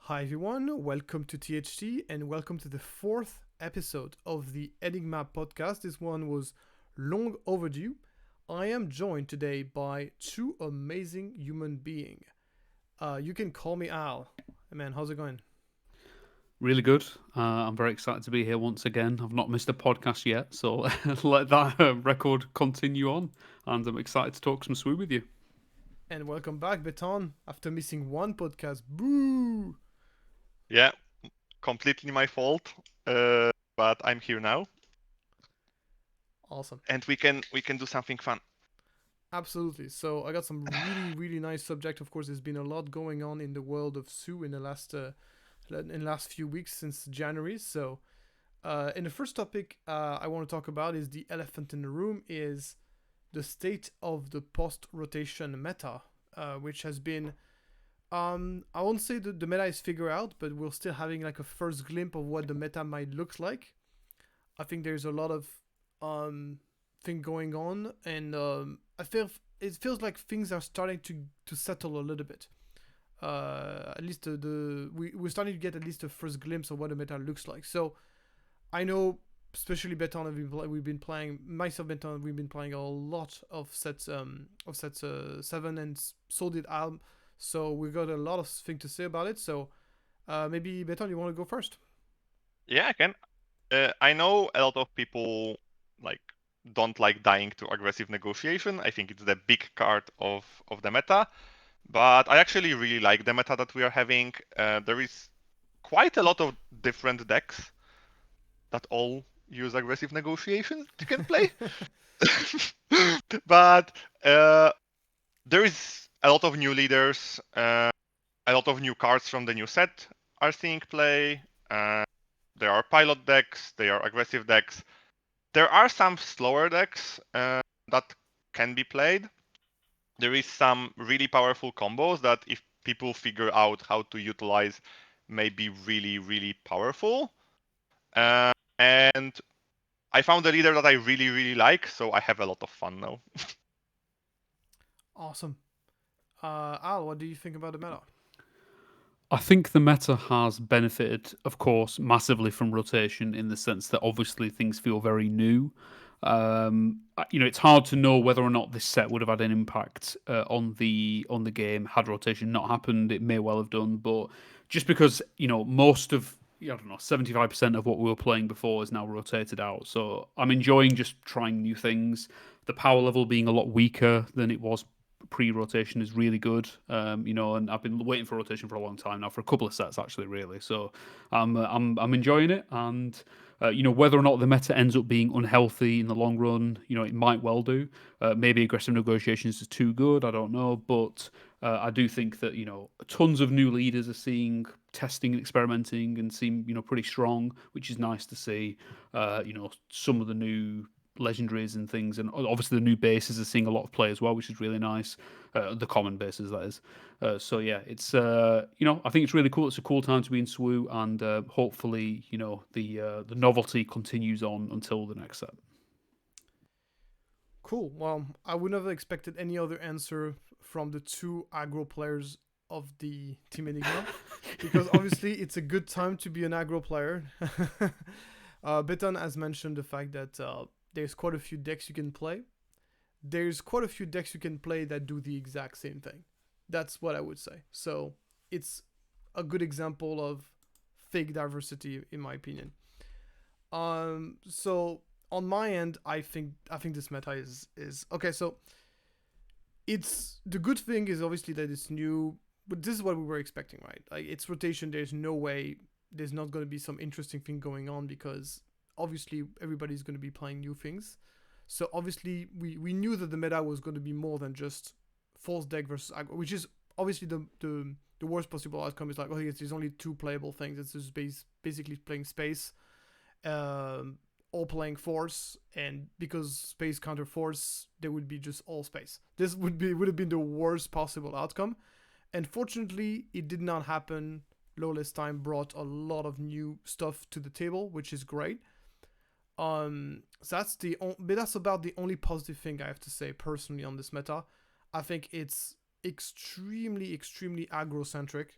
Hi everyone, welcome to THT and welcome to the fourth episode of the Enigma podcast. This one was long overdue. I am joined today by two amazing human beings. You can call me Al. Hey man, how's it going? Really good. I'm very excited to be here once again. I've not missed a podcast yet, so let that record continue on. And I'm excited to talk some SWU with you. And welcome back, Beton, after missing one podcast. Boo! Yeah, completely my fault. But I'm here now, Awesome. and we can do something fun. Absolutely. So I got some really nice subject. Of course, there's been a lot going on in the world of Sue in the last few weeks since January. So in the first topic I want to talk about is the elephant in the room is the state of the post rotation meta, which has been I won't say the meta is figured out, but we're still having like a first glimpse of what the meta might look like. I think there's a lot of um thing going on, and I feel it feels like things are starting to settle a little bit. At least we're starting to get at least a first glimpse of what the meta looks like. So I know, especially Beton, we've been playing myself, Beton. We've been playing a lot of sets 7, and so did Al. So we got a lot of things to say about it. So maybe Beton, you want to go first? Yeah, I can. I know a lot of people like don't like dying to aggressive negotiation. I think it's the big card of the meta, but I actually really like the meta that we are having. There is quite a lot of different decks that all use aggressive negotiation that you can play. But there is a lot of new leaders, a lot of new cards from the new set are seeing play. Uh, there are pilot decks, there are aggressive decks. There are some slower decks that can be played. There is some really powerful combos that if people figure out how to utilize may be really powerful. And I found a leader that I really like, so I have a lot of fun now. Awesome. Al, what do you think about the meta? I think the meta has benefited, of course, massively from rotation in the sense that obviously things feel very new. It's hard to know whether or not this set would have had an impact on the game had rotation not happened. It may well have done, but just because most of I don't know 75% of what we were playing before is now rotated out, so I'm enjoying just trying new things. The power level being a lot weaker than it was pre-rotation is really good. And I've been waiting for rotation for a long time now, for a couple of sets actually, really. So I'm enjoying it, and whether or not the meta ends up being unhealthy in the long run, it might well do. Maybe aggressive negotiations is too good. I don't know, but I do think that tons of new leaders are seeing testing and experimenting and seem pretty strong, which is nice to see. Some of the new legendaries and things, and obviously the new bases are seeing a lot of play as well, which is really nice. The common bases, that is. So yeah, it's I think it's really cool. It's a cool time to be in SWU, and hopefully the novelty continues on until the next set. Cool. Well, I would never expected any other answer from the two aggro players of the Team Enigma, because obviously it's a good time to be an aggro player. Beton has mentioned the fact that there's quite a few decks you can play. There's quite a few decks you can play that do the exact same thing. That's what I would say. So it's a good example of fake diversity, in my opinion. So on my end, I think this meta is okay. So it's the good thing is obviously that it's new, but this is what we were expecting, right? Like it's rotation. There's no way there's not going to be some interesting thing going on because obviously everybody's going to be playing new things. So obviously we knew that the meta was going to be more than just false deck versus aggro, which is obviously the worst possible outcome. Is like, oh, yes, there's only two playable things. It's just basically playing space, um, all playing force, and because space counter force, there would be just all space. This would have been the worst possible outcome. And fortunately, it did not happen. Lawless time brought a lot of new stuff to the table, which is great. So that's about the only positive thing I have to say personally on this meta. I think it's extremely aggro centric.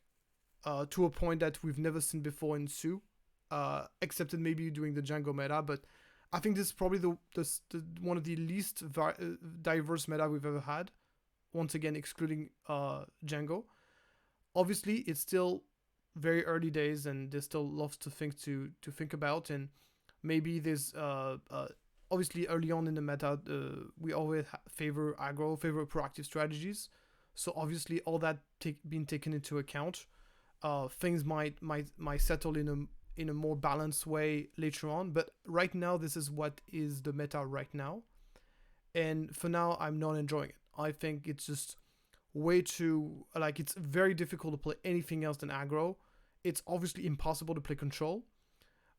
to a point that we've never seen before in Su, except maybe during the Django meta. But I think this is probably the one of the least diverse meta we've ever had. Once again, excluding Django. Obviously, it's still very early days, and there's still lots of things to think about. And maybe there's obviously early on in the meta, we always favor aggro, favor proactive strategies. So obviously, all that being taken into account, things might settle in a more balanced way later on. But right now, this is what is the meta right now, and for now, I'm not enjoying it. I think it's just way too, like, it's very difficult to play anything else than aggro. It's obviously impossible to play control.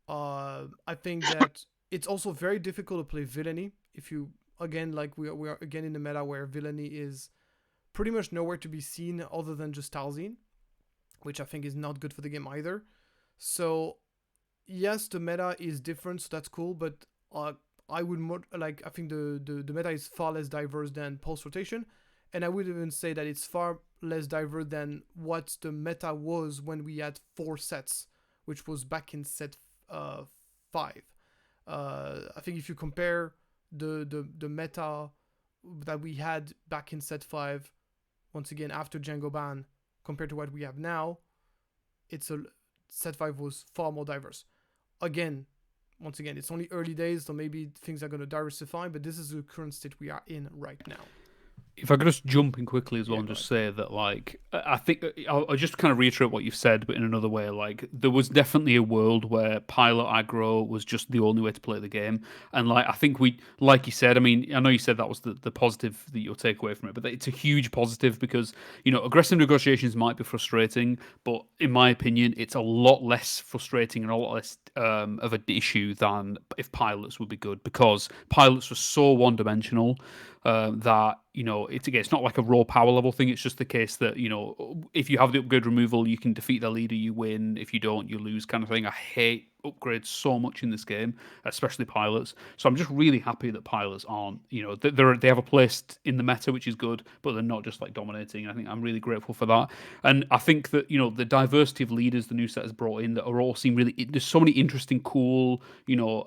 I think that it's also very difficult to play villainy. If you, again, like, we are again in the meta where villainy is pretty much nowhere to be seen other than just Talzin, which I think is not good for the game either. So yes, the meta is different, so that's cool, but I would more like, I think the meta is far less diverse than post rotation, and I would even say that it's far less diverse than what the meta was when we had 4 sets, which was back in set 5. I think if you compare the meta that we had back in set 5, once again after Django ban, compared to what we have now, set 5 was far more diverse. Again, once again, it's only early days, so maybe things are going to diversify, but this is the current state we are in right now. If I could just jump in quickly as well and just say that, like, I think I'll just kind of reiterate what you've said, but in another way. Like, there was definitely a world where pilot aggro was just the only way to play the game, and like, I think we, like you said, I mean, I know you said that was the positive that you'll take away from it, but it's a huge positive because, you know, aggressive negotiations might be frustrating, but in my opinion, it's a lot less frustrating and a lot less of an issue than if pilots would be good, because pilots were so one-dimensional that, you know, it's not like a raw power level thing. It's just the case that, you know, if you have the upgrade removal, you can defeat the leader, you win. If you don't, you lose, kind of thing. I hate upgrades so much in this game, especially pilots. So I'm just really happy that pilots aren't, you know, they have a place in the meta, which is good, but they're not just like dominating. I think I'm really grateful for that. And I think that, you know, the diversity of leaders the new set has brought in that are all seem really, there's so many interesting, cool, you know,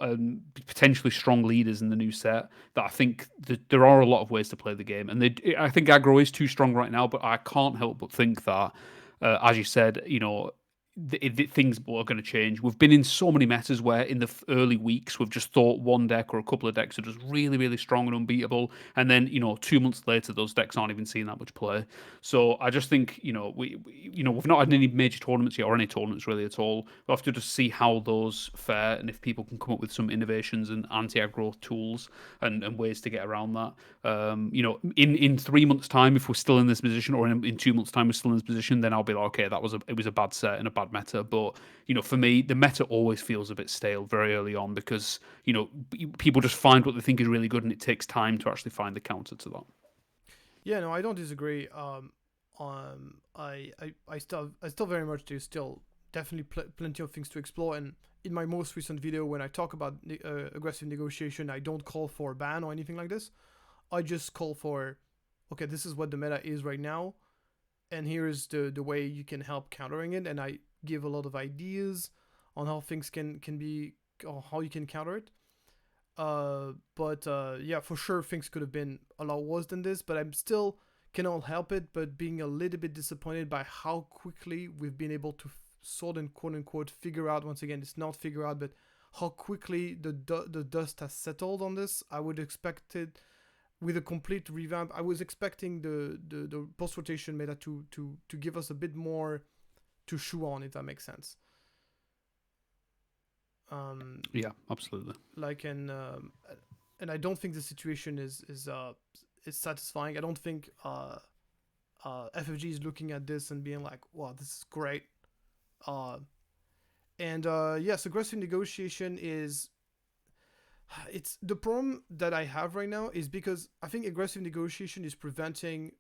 potentially strong leaders in the new set that I think that there are a lot of ways to play the game. And I think aggro is too strong right now, but I can't help but think that, as you said, you know, things are going to change. We've been in so many metas where in the early weeks we've just thought one deck or a couple of decks are just really, really strong and unbeatable, and then, you know, 2 months later those decks aren't even seeing that much play. So I just think, you know, we've not had any major tournaments yet, or any tournaments really at all. We'll have to just see how those fare and if people can come up with some innovations and anti-aggro tools and ways to get around that. You know, in 3 months' time, if we're still in this position, or in 2 months' time we're still in this position, then I'll be like, okay, it was a bad set and a bad meta. But, you know, for me, the meta always feels a bit stale very early on because, you know, people just find what they think is really good, and it takes time to actually find the counter to that. Yeah, no, I don't disagree. I still very much do. Still, definitely plenty of things to explore. And in my most recent video, when I talk about aggressive negotiation, I don't call for a ban or anything like this. I just call for, okay, this is what the meta is right now, and here is the way you can help countering it. And I give a lot of ideas on how things can be, or how you can counter it. But yeah, for sure things could have been a lot worse than this, but I'm still cannot help it but being a little bit disappointed by how quickly we've been able to sort and quote unquote figure out, once again, it's not figure out, but how quickly the dust has settled on this. I would expect it with a complete revamp. I was expecting the post rotation meta to give us a bit more to chew on, if that makes sense. Yeah, absolutely. Like, and I don't think the situation is satisfying. I don't think FFG is looking at this and being like, wow, this is great. Yes, aggressive negotiation is, it's the problem that I have right now is because I think aggressive negotiation is preventing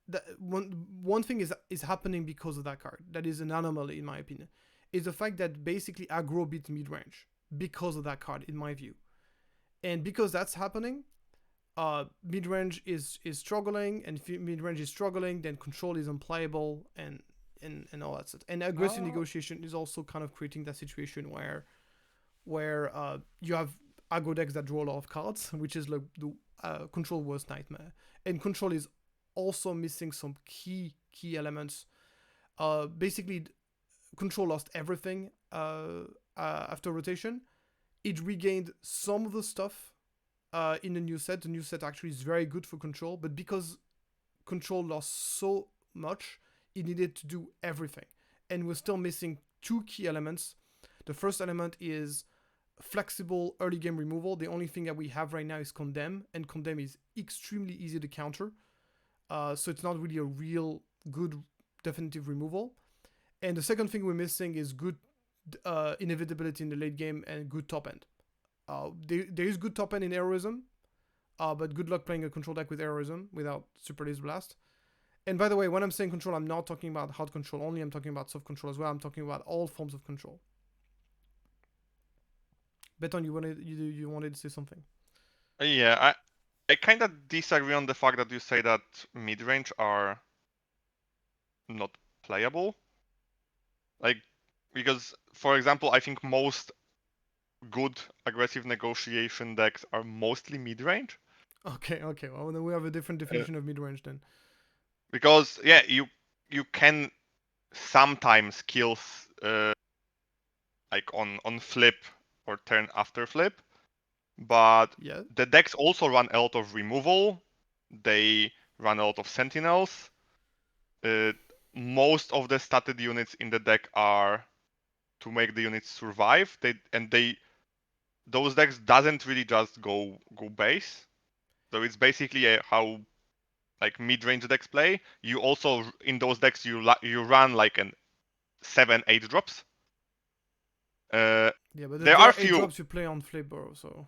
that one thing is happening because of that card. That is an anomaly in my opinion. Is the fact that basically aggro beats mid range because of that card, in my view. And because that's happening, mid range is struggling, and if mid range is struggling, then control is unplayable, and and all that stuff. And aggressive negotiation is also kind of creating that situation where you have aggro decks that draw a lot of cards, which is like the control worst nightmare. And control is also missing some key elements. Basically, control lost everything after rotation. It regained some of the stuff in the new set. The new set actually is very good for control, but because control lost so much, it needed to do everything. And we're still missing two key elements. The first element is flexible early game removal. The only thing that we have right now is Condemn, and Condemn is extremely easy to counter. So it's not really a real good definitive removal. And the second thing we're missing is good inevitability in the late game and good top end. There is good top end in Heroism, but good luck playing a control deck with Heroism without Super Lace Blast. And by the way, when I'm saying control, I'm not talking about hard control only. I'm talking about soft control as well. I'm talking about all forms of control. Beton, you wanted to say something? Yeah, I kind of disagree on the fact that you say that mid-range are not playable. Like, because, for example, I think most good aggressive negotiation decks are mostly mid-range. Okay. Well, then we have a different definition of mid-range then. Because, yeah, you can sometimes kill like on flip or turn after flip, but yeah, the decks also run a lot of removal. They run a lot of sentinels. Most of the statted units in the deck are to make the units survive. Those decks doesn't really just go base. So it's basically how like mid-range decks play. You also in those decks you run like an 7-8 drops. yeah, but there there are are 8 few drops you play on flip, bro. So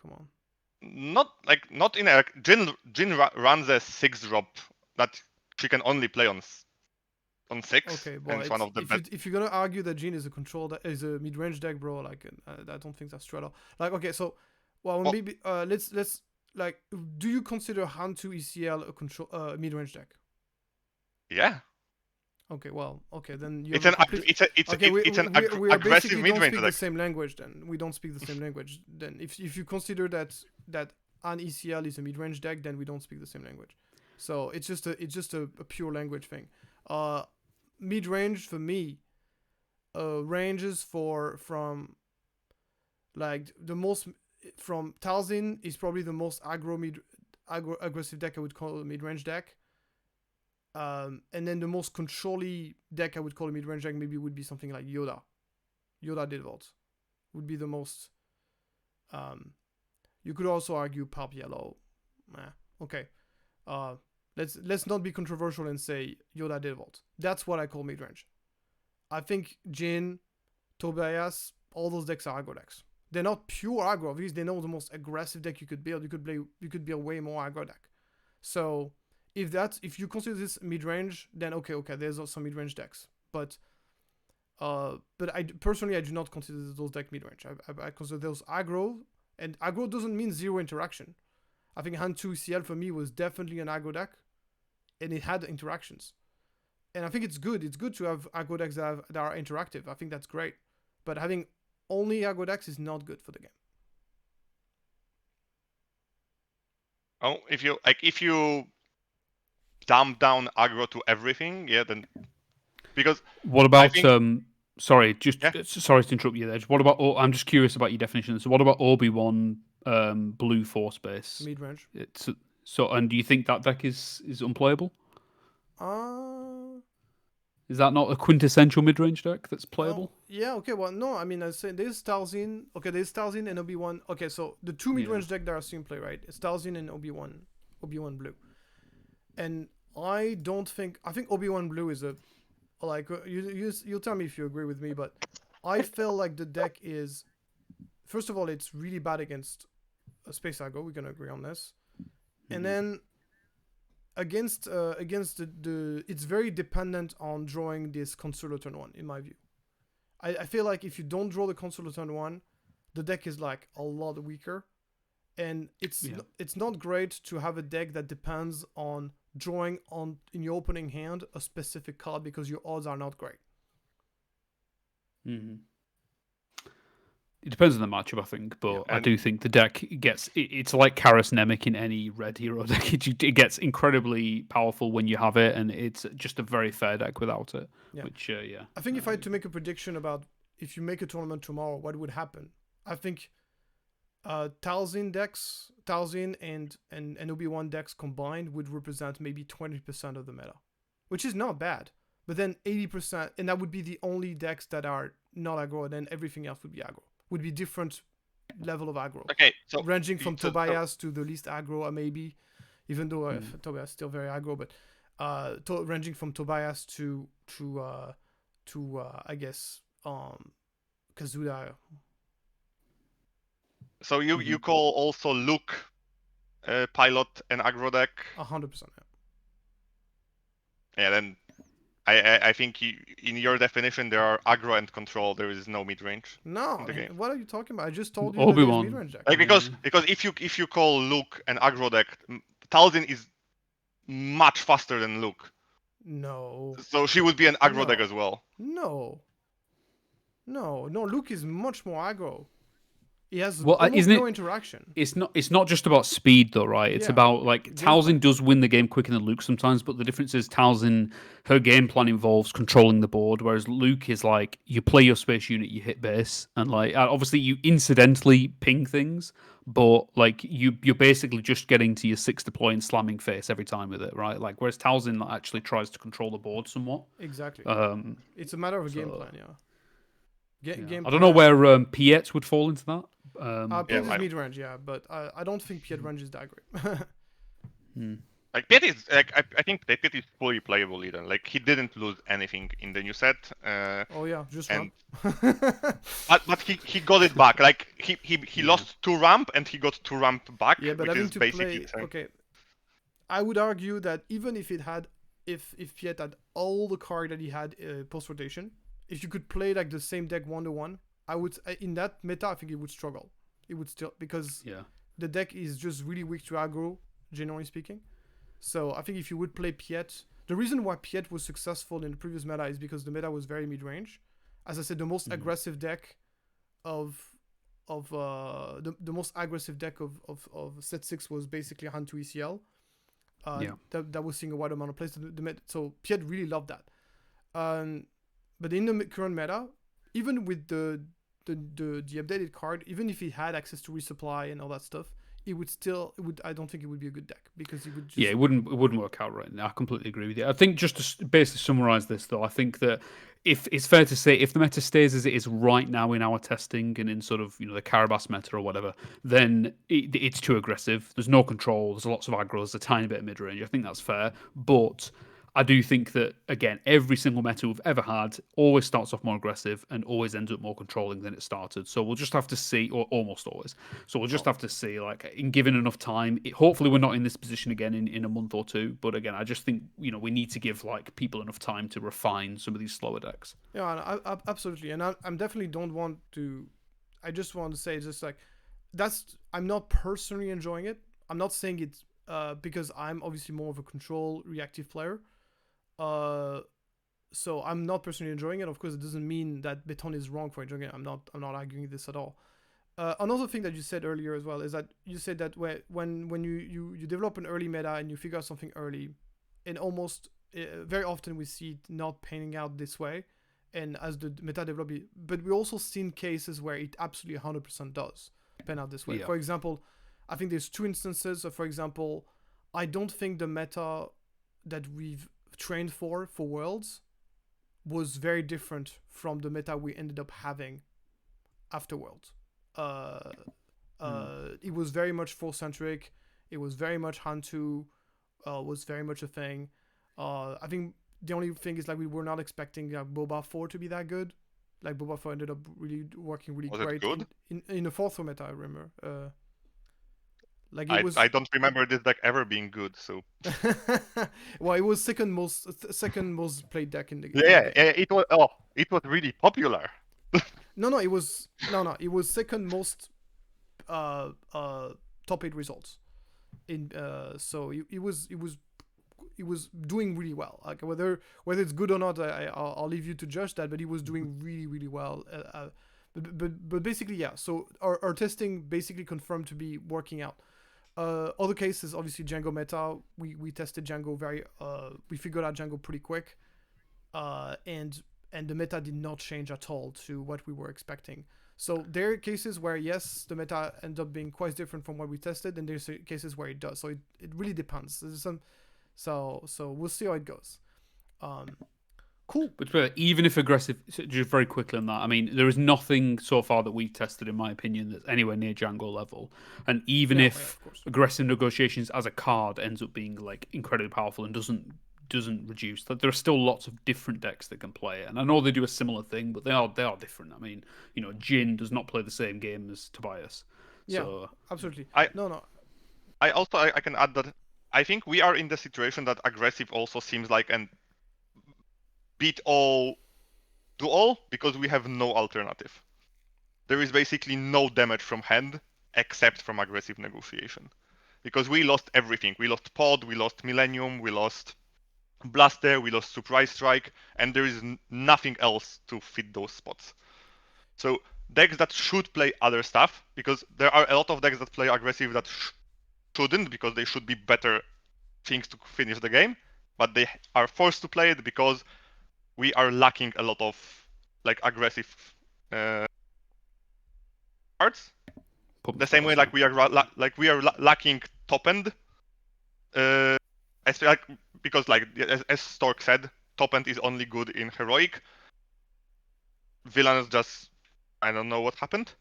come on. not in a Jin runs a 6 drop that she can only play on 6, Okay, and well, it's one of the best. if you're gonna argue that Jin is a control that is a mid-range deck, bro, like I don't think that's true at all. Like, okay, so maybe let's like, do you consider Hantu ECL a control mid-range deck? Yeah. Okay, well, okay, then you It's have an a complete. it's an We are aggressive basically don't mid-range speak deck. the same language. Then we don't speak the same language. Then if you consider that an ECL is a mid-range deck, then we don't speak the same language. So it's just a pure language thing. Mid-range for me, ranges from like the most from Talzin is probably the most aggressive deck I would call a mid-range deck. And then the most controlly deck I would call a mid-range deck maybe would be something like Yoda. Yoda Deadvault would be the most. You could also argue Pop Yellow. Okay. Let's not be controversial and say Yoda Deadvault. That's what I call mid-range. I think Jin, Tobias, all those decks are aggro decks. They're not pure aggro. Obviously, they're not the most aggressive deck you could build. You could build way more aggro deck. So if you consider this mid-range, then okay, there's some mid-range decks. But I personally I do not consider those decks mid-range. I consider those aggro, and aggro doesn't mean zero interaction. I think Hand 2 CL for me was definitely an aggro deck, and it had interactions. And I think it's good. It's good to have aggro decks that are interactive. I think that's great. But having only aggro decks is not good for the game. Oh, if you dump down aggro to everything, yeah, then because what about sorry to interrupt you there. What about I'm just curious about your definition. So what about Obi-Wan blue force base? Mid-range. And do you think that deck is unplayable? Is that not a quintessential mid-range deck that's playable? Yeah, okay, well, no, I mean, I say there's Talzin. Okay, there's Talzin and Obi-Wan. Okay, so the two mid-range deck that are seen play, right? It's Talzin and Obi-Wan Blue. And I think Obi-Wan Blue is you tell me if you agree with me, but I feel like the deck is, first of all, it's really bad against a Space Aggro. We're going to agree on this. Mm-hmm. And then against the it's very dependent on drawing this Consuelo turn 1, in my view. I feel like if you don't draw the Consuelo turn 1, the deck is like a lot weaker, and it's not great to have a deck that depends on drawing on in your opening hand a specific card because your odds are not great. Mm-hmm. It depends on the matchup, I think, but I do think the deck gets it's like Karas Nemec in any red hero deck. It gets incredibly powerful when you have it, and it's just a very fair deck without it. Yeah. Which, I think if I had to make a prediction about if you make a tournament tomorrow, what would happen? I think Talzin and Obi-Wan decks combined would represent maybe 20% of the meta, which is not bad. But then 80%, and that would be the only decks that are not aggro, and then everything else would be aggro. Would be different level of aggro. Okay, so ranging from Tobias to the least aggro, maybe, even though Tobias is still very aggro, but ranging from Tobias to I guess Kazuda. So you call also Luke pilot an aggro deck? 100%. Yeah, then I think in your definition there are aggro and control. There is no mid range. No, what are you talking about? I just told you Obi-Wan. mid range deck. Like because if you call Luke an aggro deck, Talzin is much faster than Luke. No. So she would be an aggro deck as well. No. Luke is much more aggro. He has almost no interaction. It's not just about speed though, right? It's about like Talzin does win the game quicker than Luke sometimes, but the difference is Talzin, her game plan involves controlling the board, whereas Luke is like you play your space unit, you hit base, and like obviously you incidentally ping things, but like you're basically just getting to your 6 deploy and slamming face every time with it, right? Like whereas Talzin actually tries to control the board somewhat. Exactly. It's a matter of a game plan, Game I don't know where Piet would fall into that. Piet is mid range, but I don't think Piet range is that great. Like Piet is like I think Piet is fully playable either. Like he didn't lose anything in the new set. Just ramp. but he got it back. Like he lost 2 ramp and he two ramp back. Yeah, but which having is to basically play. Okay, I would argue that even if if Piet had all the card that he had post rotation, if you could play like the same deck 1-to-1, I would in that meta I think it would struggle. It would still because the deck is just really weak to aggro, generally speaking. So I think if you would play Piet, the reason why Piet was successful in the previous meta is because the meta was very mid range. As I said, the most aggressive deck of the most aggressive deck of set 6 was basically Hantu ECL. That was seeing a wide amount of plays. So Piet really loved that. But in the current meta, even with the updated card, even if it had access to resupply and all that stuff, it would. I don't think it would be a good deck because it would just. Yeah, it wouldn't work out right now. I completely agree with you. I think just to basically summarize this, though, I think that if it's fair to say if the meta stays as it is right now in our testing and in sort of the Carabas meta or whatever, then it's too aggressive. There's no control. There's lots of aggro. There's a tiny bit of mid range. I think that's fair, but I do think that, again, every single meta we've ever had always starts off more aggressive and always ends up more controlling than it started. So we'll just have to see, or almost always. So we'll just have to see, like, in given enough time. Hopefully we're not in this position again in a month or two. But again, I just think, we need to give, like, people enough time to refine some of these slower decks. Yeah, absolutely. And I'm definitely don't want to... I just want to say, just like, I'm not personally enjoying it. I'm not saying it's because I'm obviously more of a control reactive player. So I'm not personally enjoying it. Of course, it doesn't mean that Beton is wrong for enjoying it. I'm not arguing this at all. Another thing that you said earlier as well is that you said that when you develop an early meta and you figure out something early, and almost very often we see it not panning out this way, and as the meta develops, but we also seen cases where it absolutely 100% does pan out this way. For example, I think there's 2 instances. So for example, I don't think the meta that we've trained for Worlds was very different from the meta we ended up having after Worlds. It was very much Force centric. It was very much Hantu. Was very much a thing. I think the only thing is like we were not expecting Boba 4 to be that good. Like Boba 4 ended up really working really great in the 4th meta. I remember. I don't remember this deck ever being good. So well, it was second most played deck in the game. Yeah, it was. Oh, it was really popular. It was second most top 8 results in. So it was doing really well. Like whether it's good or not, I'll leave you to judge that. But he was doing really well. But basically, yeah. So our testing basically confirmed to be working out. Other cases, obviously Django meta. We tested Django we figured out Django pretty quick, and the meta did not change at all to what we were expecting. So there are cases where yes, the meta ends up being quite different from what we tested, and there's cases where it does. So it really depends. There's some, so we'll see how it goes. Cool. But even if aggressive, just very quickly on that, I mean, there is nothing so far that we've tested, in my opinion, that's anywhere near Django level. And even if aggressive negotiations as a card ends up being like incredibly powerful and doesn't reduce, that there are still lots of different decks that can play it. And I know they do a similar thing, but they are different. I mean, Jin does not play the same game as Tobias. Yeah, so, absolutely. I can add that I think we are in the situation that aggressive also seems like an beat all, do all, because we have no alternative. There is basically no damage from hand except from aggressive negotiation. Because we lost everything. We lost Pod, we lost Millennium, we lost Blaster, we lost Surprise Strike, and there is nothing else to fit those spots. So decks that should play other stuff, because there are a lot of decks that play aggressive that shouldn't, because they should be better things to finish the game, but they are forced to play it because we are lacking a lot of like aggressive cards. The same way, like we are lacking top end. Because like as Thorrk said, top end is only good in heroic. Villains just, I don't know what happened.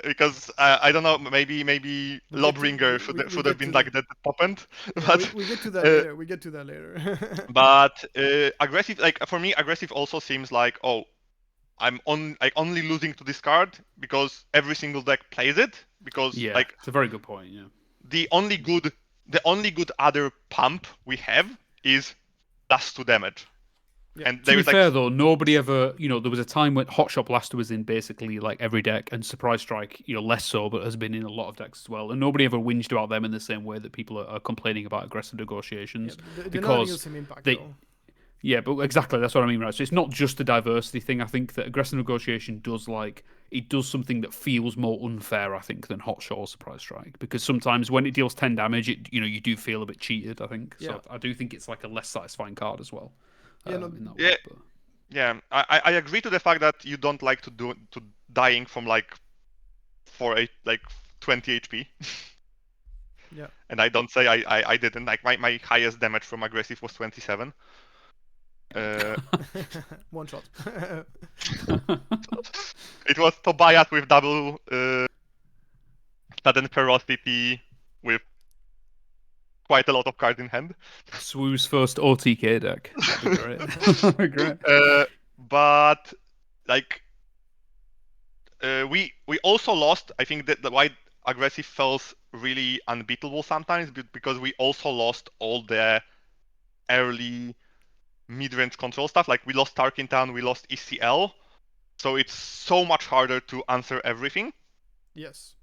Because I don't know, maybe Lobbringer should have been like the top end. Yeah, but we get to that later. We get to that later. But aggressive, like for me, aggressive also seems like, oh, I'm only losing to this card because every single deck plays it. Because like it's a very good point. Yeah, the only good other pump we have is +2 damage. Yeah. And to be fair, though, nobody ever, there was a time when Hotshot Blaster was in basically like every deck, and Surprise Strike, less so, but has been in a lot of decks as well. And nobody ever whinged about them in the same way that people are complaining about aggressive negotiations. Yeah, because impact, yeah, but exactly, that's what I mean, right? So it's not just a diversity thing. I think that aggressive negotiation does something that feels more unfair, I think, than Hotshot or Surprise Strike. Because sometimes when it deals 10 damage, you do feel a bit cheated, I think. So I do think it's like a less satisfying card as well. I agree to the fact that you don't like to dying from like 20 HP. Yeah. And I don't say I didn't. Like my highest damage from aggressive was 27. One shot. It was Tobias with double sudden ferocity with quite a lot of cards in hand. Swoo's first OTK deck. That'd be great. But like we also lost. I think that why aggressive feels really unbeatable sometimes, because we also lost all the early mid-range control stuff. Like we lost Tarkintown, we lost ECL, so it's so much harder to answer everything. Yes.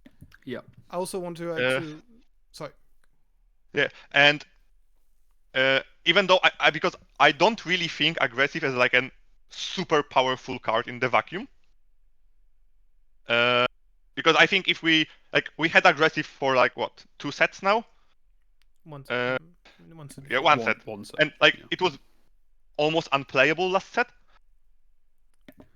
Yeah. I also want to add sorry. Yeah, and even though because I don't really think aggressive is like a super powerful card in the vacuum. Because I think if we had aggressive for like what, 2 sets now? One set. Yeah, one set. And it was almost unplayable last set.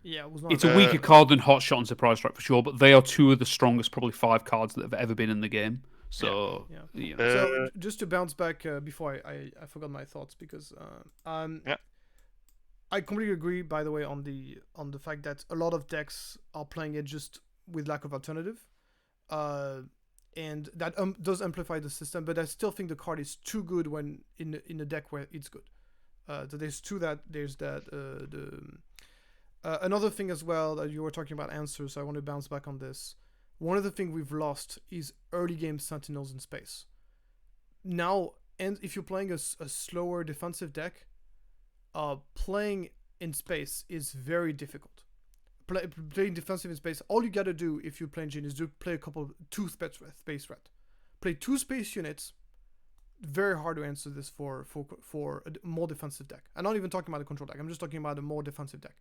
Yeah, it was not. It's a weaker card than Hotshot and Surprise Strike for sure, but they are two of the strongest, probably 5 cards that have ever been in the game. So, so just to bounce back before I forgot my thoughts, because I completely agree, by the way, on the fact that a lot of decks are playing it just with lack of alternative, and that does amplify the system. But I still think the card is too good when in a deck where it's good. So there's that. Another thing as well that you were talking about answers. So I want to bounce back on this. One of the things we've lost is early game Sentinels in space. Now, and if you're playing a slower defensive deck, playing in space is very difficult. Playing defensive in space, all you gotta do if you're playing Jin is play 2 space threat. play 2 space units. Very hard to answer this for a more defensive deck. I'm not even talking about the control deck. I'm just talking about a more defensive deck.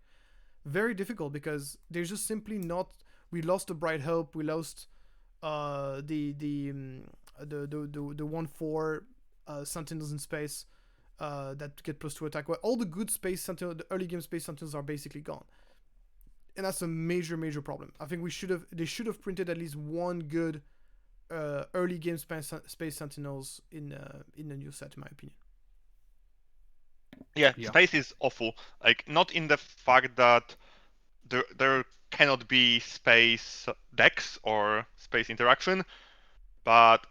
Very difficult because there's just simply not. We lost the Bright Hope. We lost the 1/4 Sentinels in space that get +2 attack. Well, all the good space Sentinel, the early game space Sentinels are basically gone, and that's a major problem. I think they should have printed at least one good early game space Sentinels in the new set, in my opinion. Yeah, space is awful. Like, not in the fact that there cannot be space decks or space interaction, but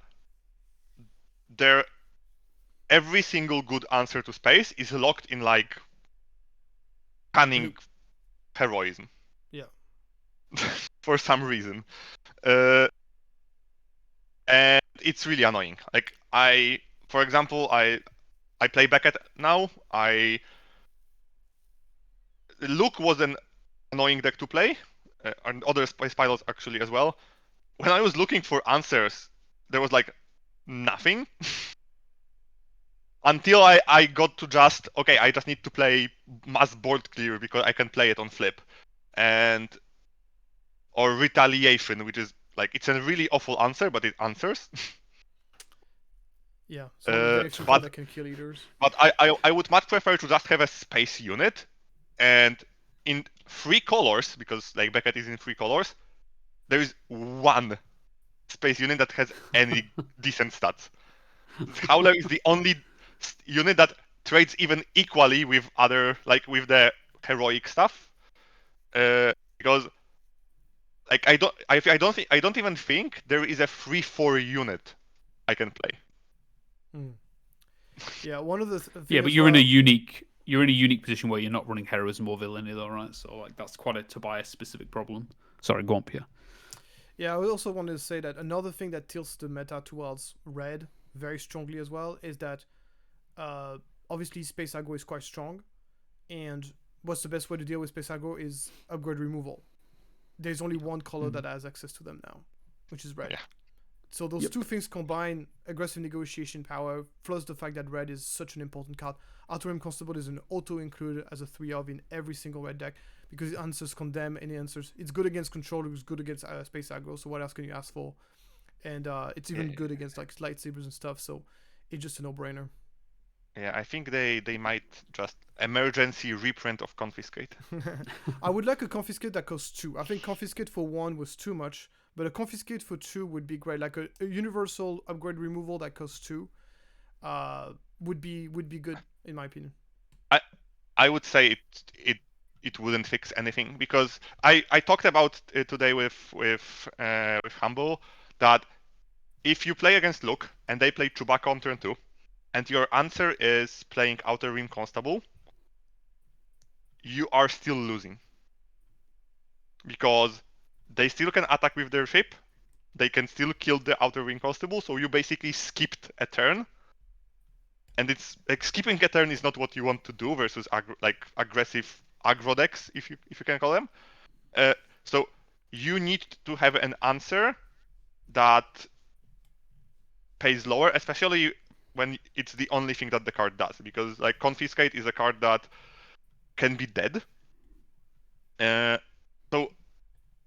every single good answer to space is locked in like cunning heroism. Yeah. For some reason. And it's really annoying. Like, for example, I play Beckett now. Luke was an annoying deck to play, and other space pilots actually as well. When I was looking for answers, there was like nothing. Until I got to just, okay, I just need to play mass board clear because I can play it on flip. Or retaliation, which is like, it's a really awful answer, but it answers. Yeah, so the extra that can kill eaters. But I would much prefer to just have a space unit, and in 3 colors, because like Beckett is in 3 colors, there is one space unit that has any decent stats. Howler is the only unit that trades even equally with other, like with the heroic stuff, because like I don't even think there is a 3/4 unit I can play. Yeah, one of the yeah, but you're in a unique position where you're not running heroism or villainy, though, right? So like that's quite a Tobias specific problem. Sorry, go on, Pierre. Yeah, I also wanted to say that another thing that tilts the meta towards red very strongly as well is that obviously space aggro is quite strong, and what's the best way to deal with space aggro is upgrade removal. There's only one color that has access to them now, which is red. Yeah. So those two things combine aggressive negotiation power, plus the fact that red is such an important card. Outer Rim Constable is an auto included as a 3-of in every single red deck because it answers condemn and it answers. It's good against control, it's good against space aggro, so what else can you ask for? And it's even good against like lightsabers and stuff, so it's just a no-brainer. Yeah, I think they might just emergency reprint of Confiscate. I would like a Confiscate that costs 2. I think Confiscate for 1 was too much, but a Confiscate for 2 would be great. Like a universal upgrade removal that costs 2 would be good in my opinion. I would say it wouldn't fix anything, because I talked about it today with Humble that if you play against Luke and they play Chewbacca on turn 2, and your answer is playing Outer Rim Constable, you are still losing. Because they still can attack with their ship, they can still kill the Outer Rim Constable, so you basically skipped a turn. And it's like, skipping a turn is not what you want to do versus aggressive aggro decks, if you can call them. So you need to have an answer that pays lower, especially when it's the only thing that the card does, because like Confiscate is a card that can be dead. So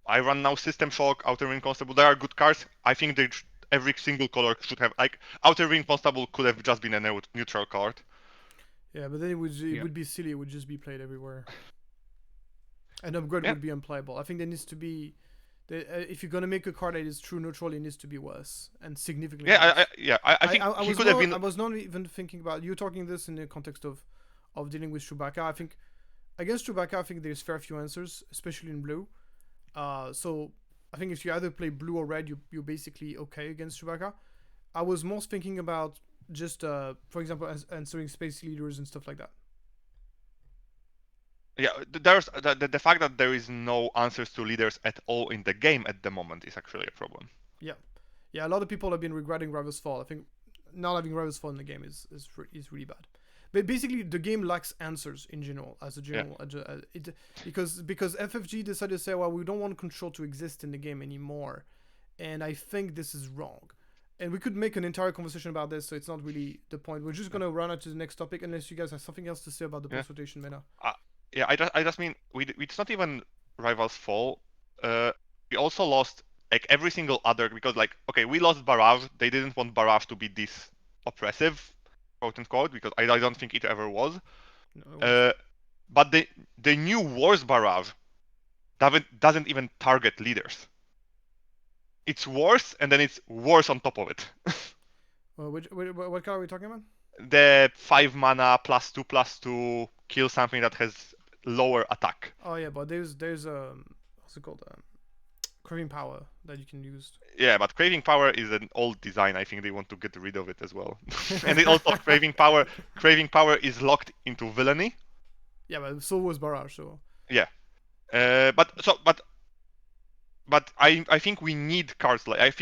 I run now System Shock, Outer Ring Constable. They are good cards. I think every single color should have, like, Outer Ring Constable could have just been a neutral card. Yeah, but then it would be silly. It would just be played everywhere. And upgrade would be unplayable. I think there needs to be. If you're gonna make a card that is true neutral, it needs to be worse and significantly. Yeah, I think he could have been. I was not even thinking about you talking this in the context of dealing with Chewbacca. I think against Chewbacca, I think there's fair few answers, especially in blue. So I think if you either play blue or red, you're basically okay against Chewbacca. I was most thinking about just, for example, answering space leaders and stuff like that. Yeah, there's the fact that there is no answers to leaders at all in the game at the moment is actually a problem. Yeah, a lot of people have been regretting Rival's Fall. I think not having Rival's Fall in the game is really bad. But basically, the game lacks answers in general, as a general. Yeah. Because FFG decided to say, well, we don't want control to exist in the game anymore, and I think this is wrong. and we could make an entire conversation about this, so it's not really the point. We're just gonna run on to the next topic, unless you guys have something else to say about the Yeah. post rotation meta. Yeah, I just mean it's not even Rivals' fault. We also lost like every single other, because like, okay, we lost Barav. They didn't want Barav to be this oppressive, quote unquote, because I don't think it ever was. No, But the new Wars Barav doesn't even target leaders. It's worse, and then it's worse on top of it. what card are we talking about? The 5 mana +2/+2 kill something that has lower attack. Oh yeah, but there's what's it called? Craving power that you can use. Yeah, but Craving Power is an old design. I think they want to get rid of it as well. And it also Craving Power is locked into villainy. Yeah, but so was Barrage. So Yeah. But I think we need cards like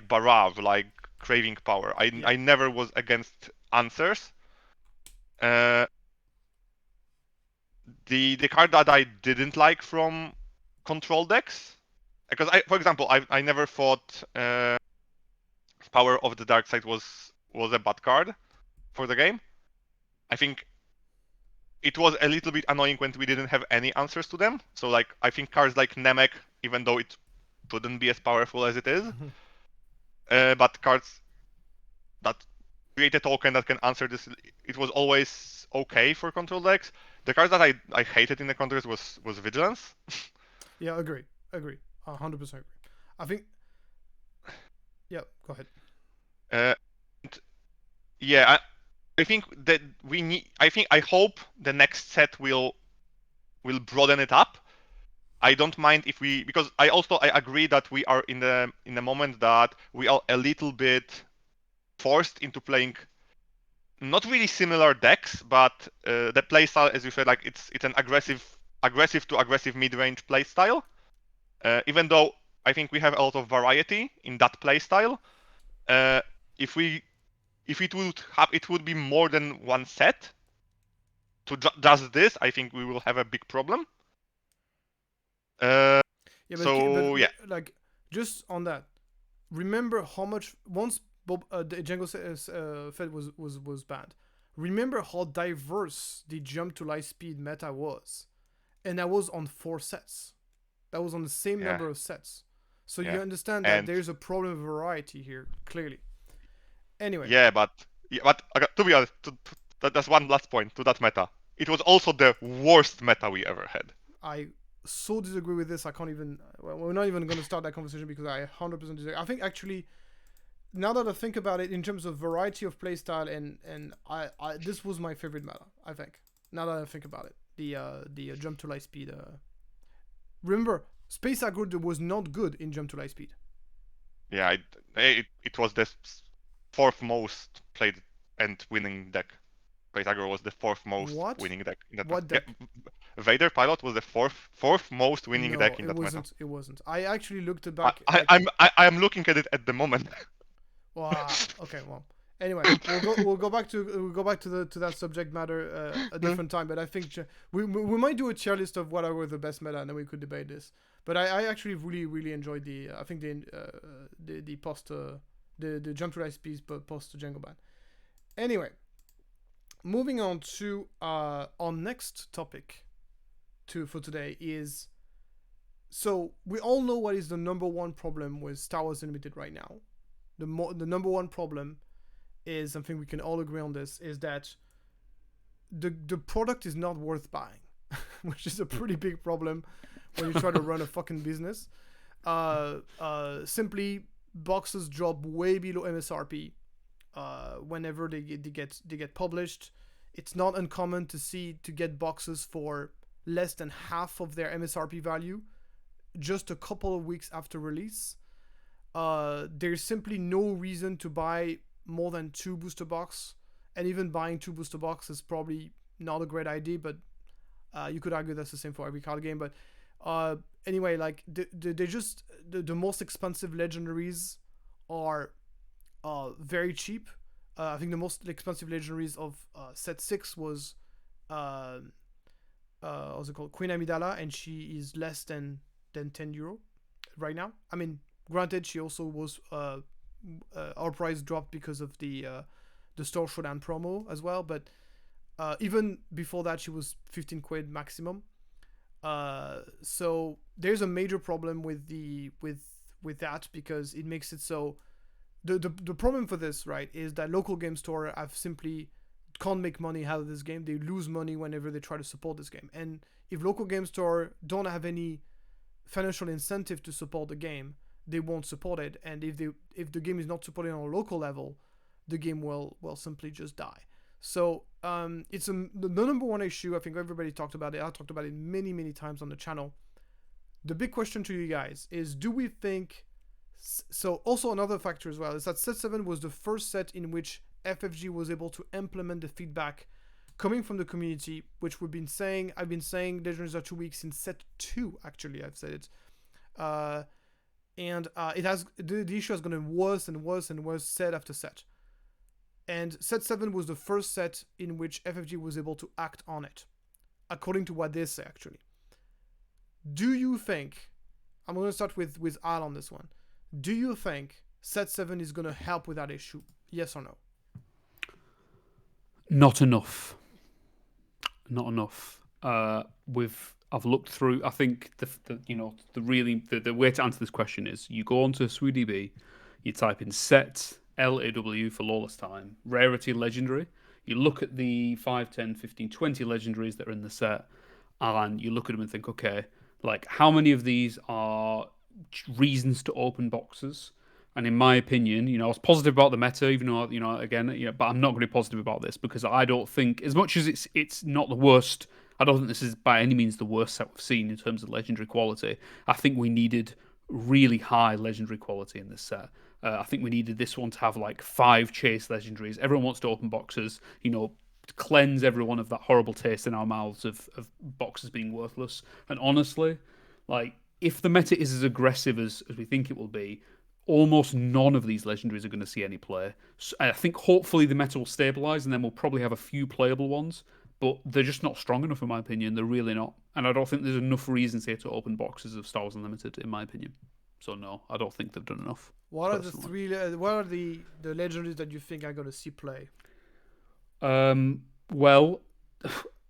Barav, like Craving Power. I never was against Answers. The card that I didn't like from control decks, because for example, I never thought Power of the Dark Side was a bad card for the game. I think it was a little bit annoying when we didn't have any answers to them. So like, I think cards like Namek, even though it shouldn't be as powerful as it is, but cards that create a token that can answer this, it was always okay for control decks. The cards that I hated in the controls was Vigilance. yeah, agree, 100% agree. I think. Yeah, go ahead. Yeah, I think that we need. I hope the next set will broaden it up. I don't mind if we, because I agree that we are in the moment that we are a little bit forced into playing not really similar decks, but the playstyle, as you said, like it's an aggressive to aggressive mid-range playstyle. Even though I think we have a lot of variety in that playstyle, if it would be more than one set to just this, I think we will have a big problem. Yeah, So yeah, like just on that, remember how much once the Django Fed was banned. Remember how diverse the jump to light speed meta was, and that was on 4 sets. That was on the same yeah, number of sets. So you yeah. understand that And there's a problem of variety here, clearly. Anyway, but okay, to be honest, that's one last point to that meta. It was also the worst meta we ever had. I so disagree with this. I can't even. Well, we're not even going to start that conversation because I 100% disagree. I think actually, now that I think about it, in terms of variety of playstyle, and I this was my favorite meta. I think, now that I think about it, the jump to light speed. Remember, Space Aggro was not good in jump to light speed. Yeah, it was the 4th most played and winning deck. Pythagoras was the 4th most winning deck in that. What deck? Yeah, Vader Pilot was the fourth most winning deck in that meta. It wasn't. I actually looked back. I'm looking at it at the moment. Wow. Okay. Well. Anyway, we'll go back to that subject matter a different time. But I think we might do a tier list of what were the best meta, and then we could debate this. But I actually really enjoyed I think the post the jump to light speed post Django ban. Anyway, moving on to our next topic for today is, so we all know what is the number one problem with Star Wars Unlimited right now. The number one problem is something we can all agree on, this is that the product is not worth buying, which is a pretty big problem when you try to run a fucking business. Simply, boxes drop way below MSRP whenever they get published. It's not uncommon to get boxes for less than half of their MSRP value just a couple of weeks after release. There's simply no reason to buy more than 2 booster box, and even buying 2 booster box is probably not a great idea, but you could argue that's the same for every card game. But anyway, like they're just the most expensive legendaries are very cheap. I think the most expensive legendaries of set 6 was what's it called, Queen Amidala, and she is less than €10 right now. I mean, Granted, she also was our price dropped because of the store showdown promo as well. But even before that, she was 15 quid maximum. So there's a major problem with that because it makes it so the problem for this, right, is that local game store have simply can't make money out of this game. They lose money whenever they try to support this game. And if local game store don't have any financial incentive to support the game, they won't support it. And if the game is not supported on a local level, the game will simply just die. So it's the number one issue. I think everybody talked about it. I talked about it many times on the channel. The big question to you guys is: do we think? So also another factor as well is that set 7 was the first set in which FFG was able to implement the feedback coming from the community, which I've been saying Legendaries are 2 weeks in set 2. Actually, I've said it. And it has the issue has gotten worse and worse and worse set after set. And set 7 was the first set in which FFG was able to act on it, according to what they say, actually. Do you think, I'm going to start with Al on this one. Do you think set 7 is going to help with that issue? Yes or no? Not enough. Not enough. I've looked through. I think the way to answer this question is you go onto SWDB, you type in set LAW for Lawless time, rarity legendary. You look at the 5, 10, 15, 20 legendaries that are in the set, and you look at them and think, okay, like how many of these are reasons to open boxes? And in my opinion, I was positive about the meta, even though, but I'm not going to be positive about this because I don't think, as much as it's not the worst, I don't think this is by any means the worst set we've seen in terms of legendary quality. I think we needed really high legendary quality in this set. I think we needed this one to have like 5 chase legendaries. Everyone wants to open boxes, cleanse everyone of that horrible taste in our mouths of boxes being worthless. And honestly, like, if the meta is as aggressive as we think it will be, almost none of these legendaries are going to see any play. So I think hopefully the meta will stabilize and then we'll probably have a few playable ones, but they're just not strong enough in my opinion. They're really not. And I don't think there's enough reasons here to open boxes of Star Wars Unlimited, in my opinion. So no, I don't think they've done enough. What are the legendaries that you think are going to see play? Well,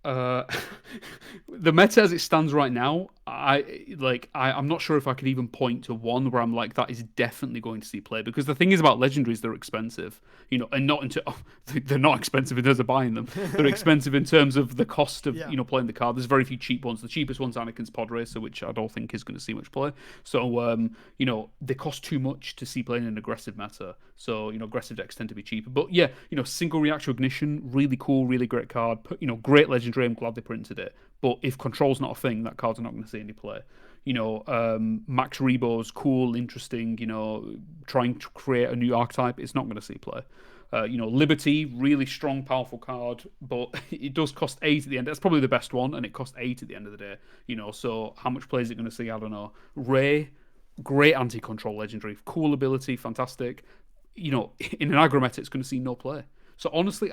the meta as it stands right now, I'm not sure if I could even point to one where I'm like, that is definitely going to see play, because the thing is about legendaries, they're expensive, and not they're not expensive in terms of buying them. They're expensive in terms of the cost of playing the card. There's very few cheap ones. The cheapest one's Anakin's Pod Racer, which I don't think is going to see much play. So they cost too much to see playing an aggressive meta. So aggressive decks tend to be cheaper. But yeah, single reactor ignition, really cool, really great card. Great legendary. I'm glad they printed it. But if control's not a thing, that card's not going to see any play. Max Rebo's cool, interesting. Trying to create a new archetype, it's not going to see play. Liberty, really strong, powerful card, but it does cost 8 at the end. That's probably the best one, and it costs 8 at the end of the day. So how much play is it going to see? I don't know. Ray, great anti-control legendary, cool ability, fantastic. In an aggro meta, it's going to see no play. So honestly,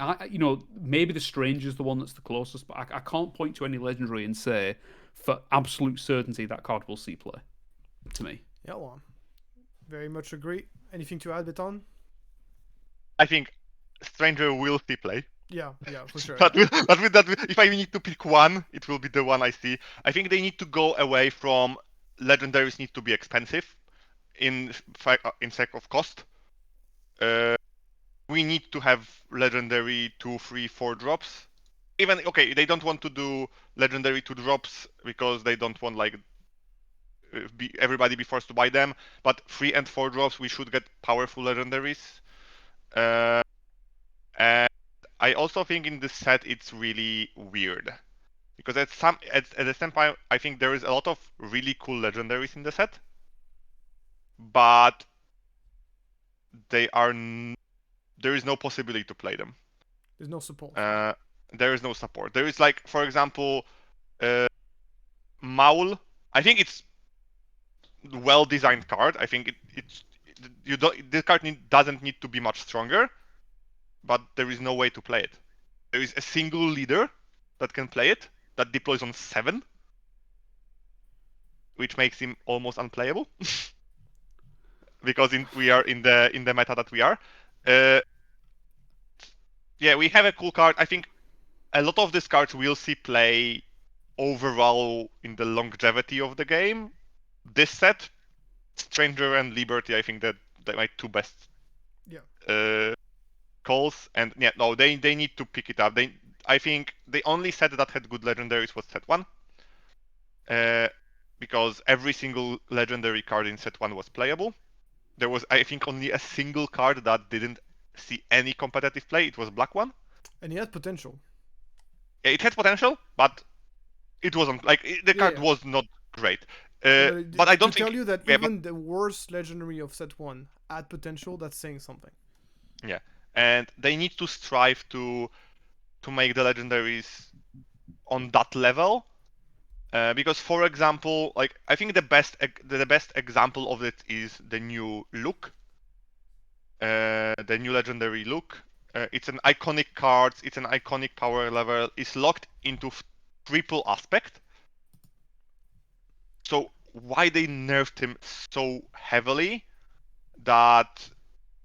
maybe the Strange is the one that's the closest, but I can't point to any legendary and say for absolute certainty that card will see play. To me, yeah, well, very much agree. Anything to add, Beton? I think Stranger will see play. Yeah, for sure. But with that, if I need to pick one, it will be the one I see. I think they need to go away from legendaries need to be expensive in sake of cost. We need to have legendary 2, 3, 4 drops. Even they don't want to do legendary 2 drops because they don't want everybody be forced to buy them. But 3 and 4 drops, we should get powerful legendaries. And I also think in this set it's really weird because at the same time I think there is a lot of really cool legendaries in the set, but there is no possibility to play them. There's no support. There is no support. There is for example, Maul. I think it's well designed card. I think this card doesn't need to be much stronger, but there is no way to play it. There is a single leader that can play it that deploys on 7, which makes him almost unplayable. because we are in the meta that we are. Uh, yeah, we have a cool card. I think a lot of these cards will see play overall in the longevity of the game. This set, Stranger and Liberty, I think that they're my two best Yeah. calls. And yeah, no, they need to pick it up. I think the only set that had good legendaries was set one. Because every single legendary card in set one was playable. There was, I think, only a single card that didn't see any competitive play. It was black one. And he had potential. Yeah, it had potential, but it wasn't like the card was not great. But I don't to think. tell you that Yeah, even the worst legendary of set one had potential, that's saying something. yeah, and they need to strive to make the legendaries on that level. Because, for example, like I think the best example of it is the new look, the new legendary look. It's an iconic card. It's an iconic power level. It's locked into triple aspect. So why they nerfed him so heavily that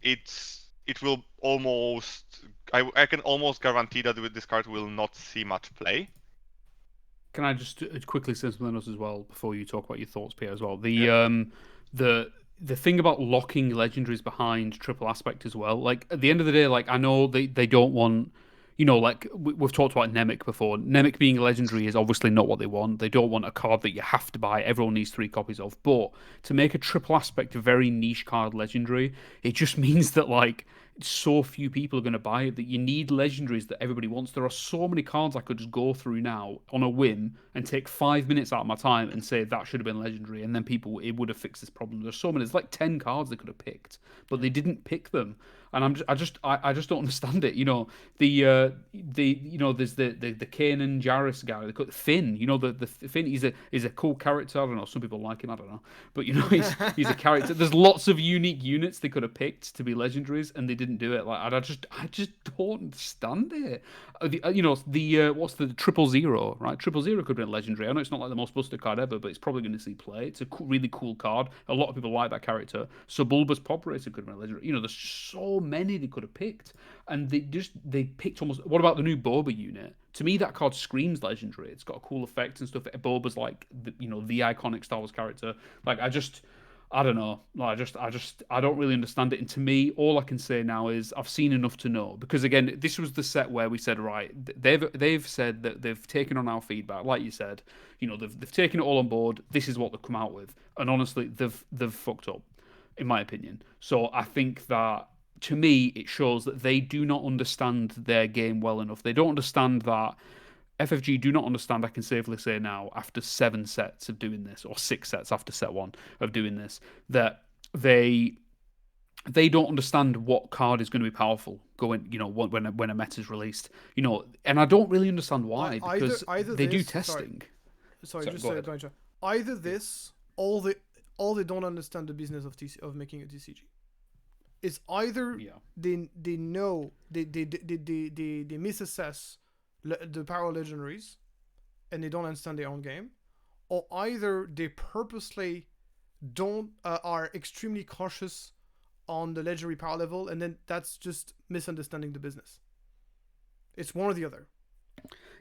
it will almost I can almost guarantee that with this card will not see much play. Can I just quickly say something else as well before you talk about your thoughts, Pierre, as well? The thing about locking legendaries behind triple aspect as well. Like at the end of the day, like I know they don't want, like we've talked about Nemec before. Nemec being a legendary is obviously not what they want. They don't want a card that you have to buy. Everyone needs 3 copies of. But to make a triple aspect a very niche card legendary, it just means that like so few people are going to buy it that you need legendaries that everybody wants. There are so many cards I could just go through now on a whim and take 5 minutes out of my time and say that should have been legendary, and then people it would have fixed this problem. There's so many. There's like 10 cards they could have picked, but they didn't pick them, and I just don't understand it. There's the Kanan Jarrus guy, the Finn. The Finn. He's a cool character. I don't know. Some people like him. I don't know, but he's a character. There's lots of unique units they could have picked to be legendaries, and they didn't do it. Like I just don't understand it. What's the 000, right? 000 could be a legendary. I know it's not like the most busted card ever, but it's probably going to see play. It's a really cool card. A lot of people like that character. So Bulbous Pop Racer could have been a legendary. There's so many they could have picked, and they picked almost. What about the new Boba unit? To me, that card screams legendary. It's got a cool effect and stuff. Boba's like the iconic Star Wars character. Like I don't know. I don't really understand it. And to me, all I can say now is I've seen enough to know. Because again, this was the set where we said, right, they've said that they've taken on our feedback, like you said. They've taken it all on board. This is what they've come out with, and honestly, they've fucked up, in my opinion. So I think that to me, it shows that they do not understand their game well enough. They don't understand that. FFG do not understand, I can safely say now, after 7 sets of doing this, or 6 sets after set 1 of doing this, that they don't understand what card is going to be powerful going, when a meta is released, and I don't really understand why, because either they do this, testing. Sorry, just go ahead. going to either this, all they don't understand the business of making a TCG. It's either they know they misassess the power legendaries, and they don't understand their own game, or either they purposely don't are extremely cautious on the legendary power level, and then that's just misunderstanding the business. It's one or the other.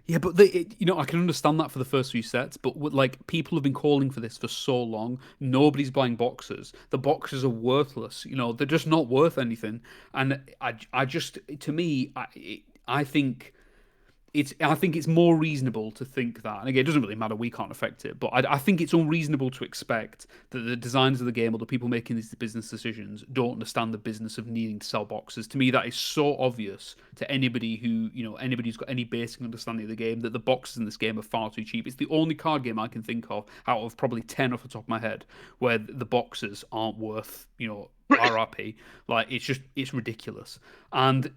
Yeah, but I can understand that for the first few sets, but like people have been calling for this for so long. Nobody's buying boxes. The boxes are worthless. They're just not worth anything. And I just, to me, I think it's more reasonable to think that, and again, it doesn't really matter, we can't affect it, but I think it's unreasonable to expect that the designers of the game or the people making these business decisions don't understand the business of needing to sell boxes. To me, that is so obvious to anybody anybody who's got any basic understanding of the game, that the boxes in this game are far too cheap. It's the only card game I can think of out of probably 10 off the top of my head where the boxes aren't worth, RRP. Like it's ridiculous. And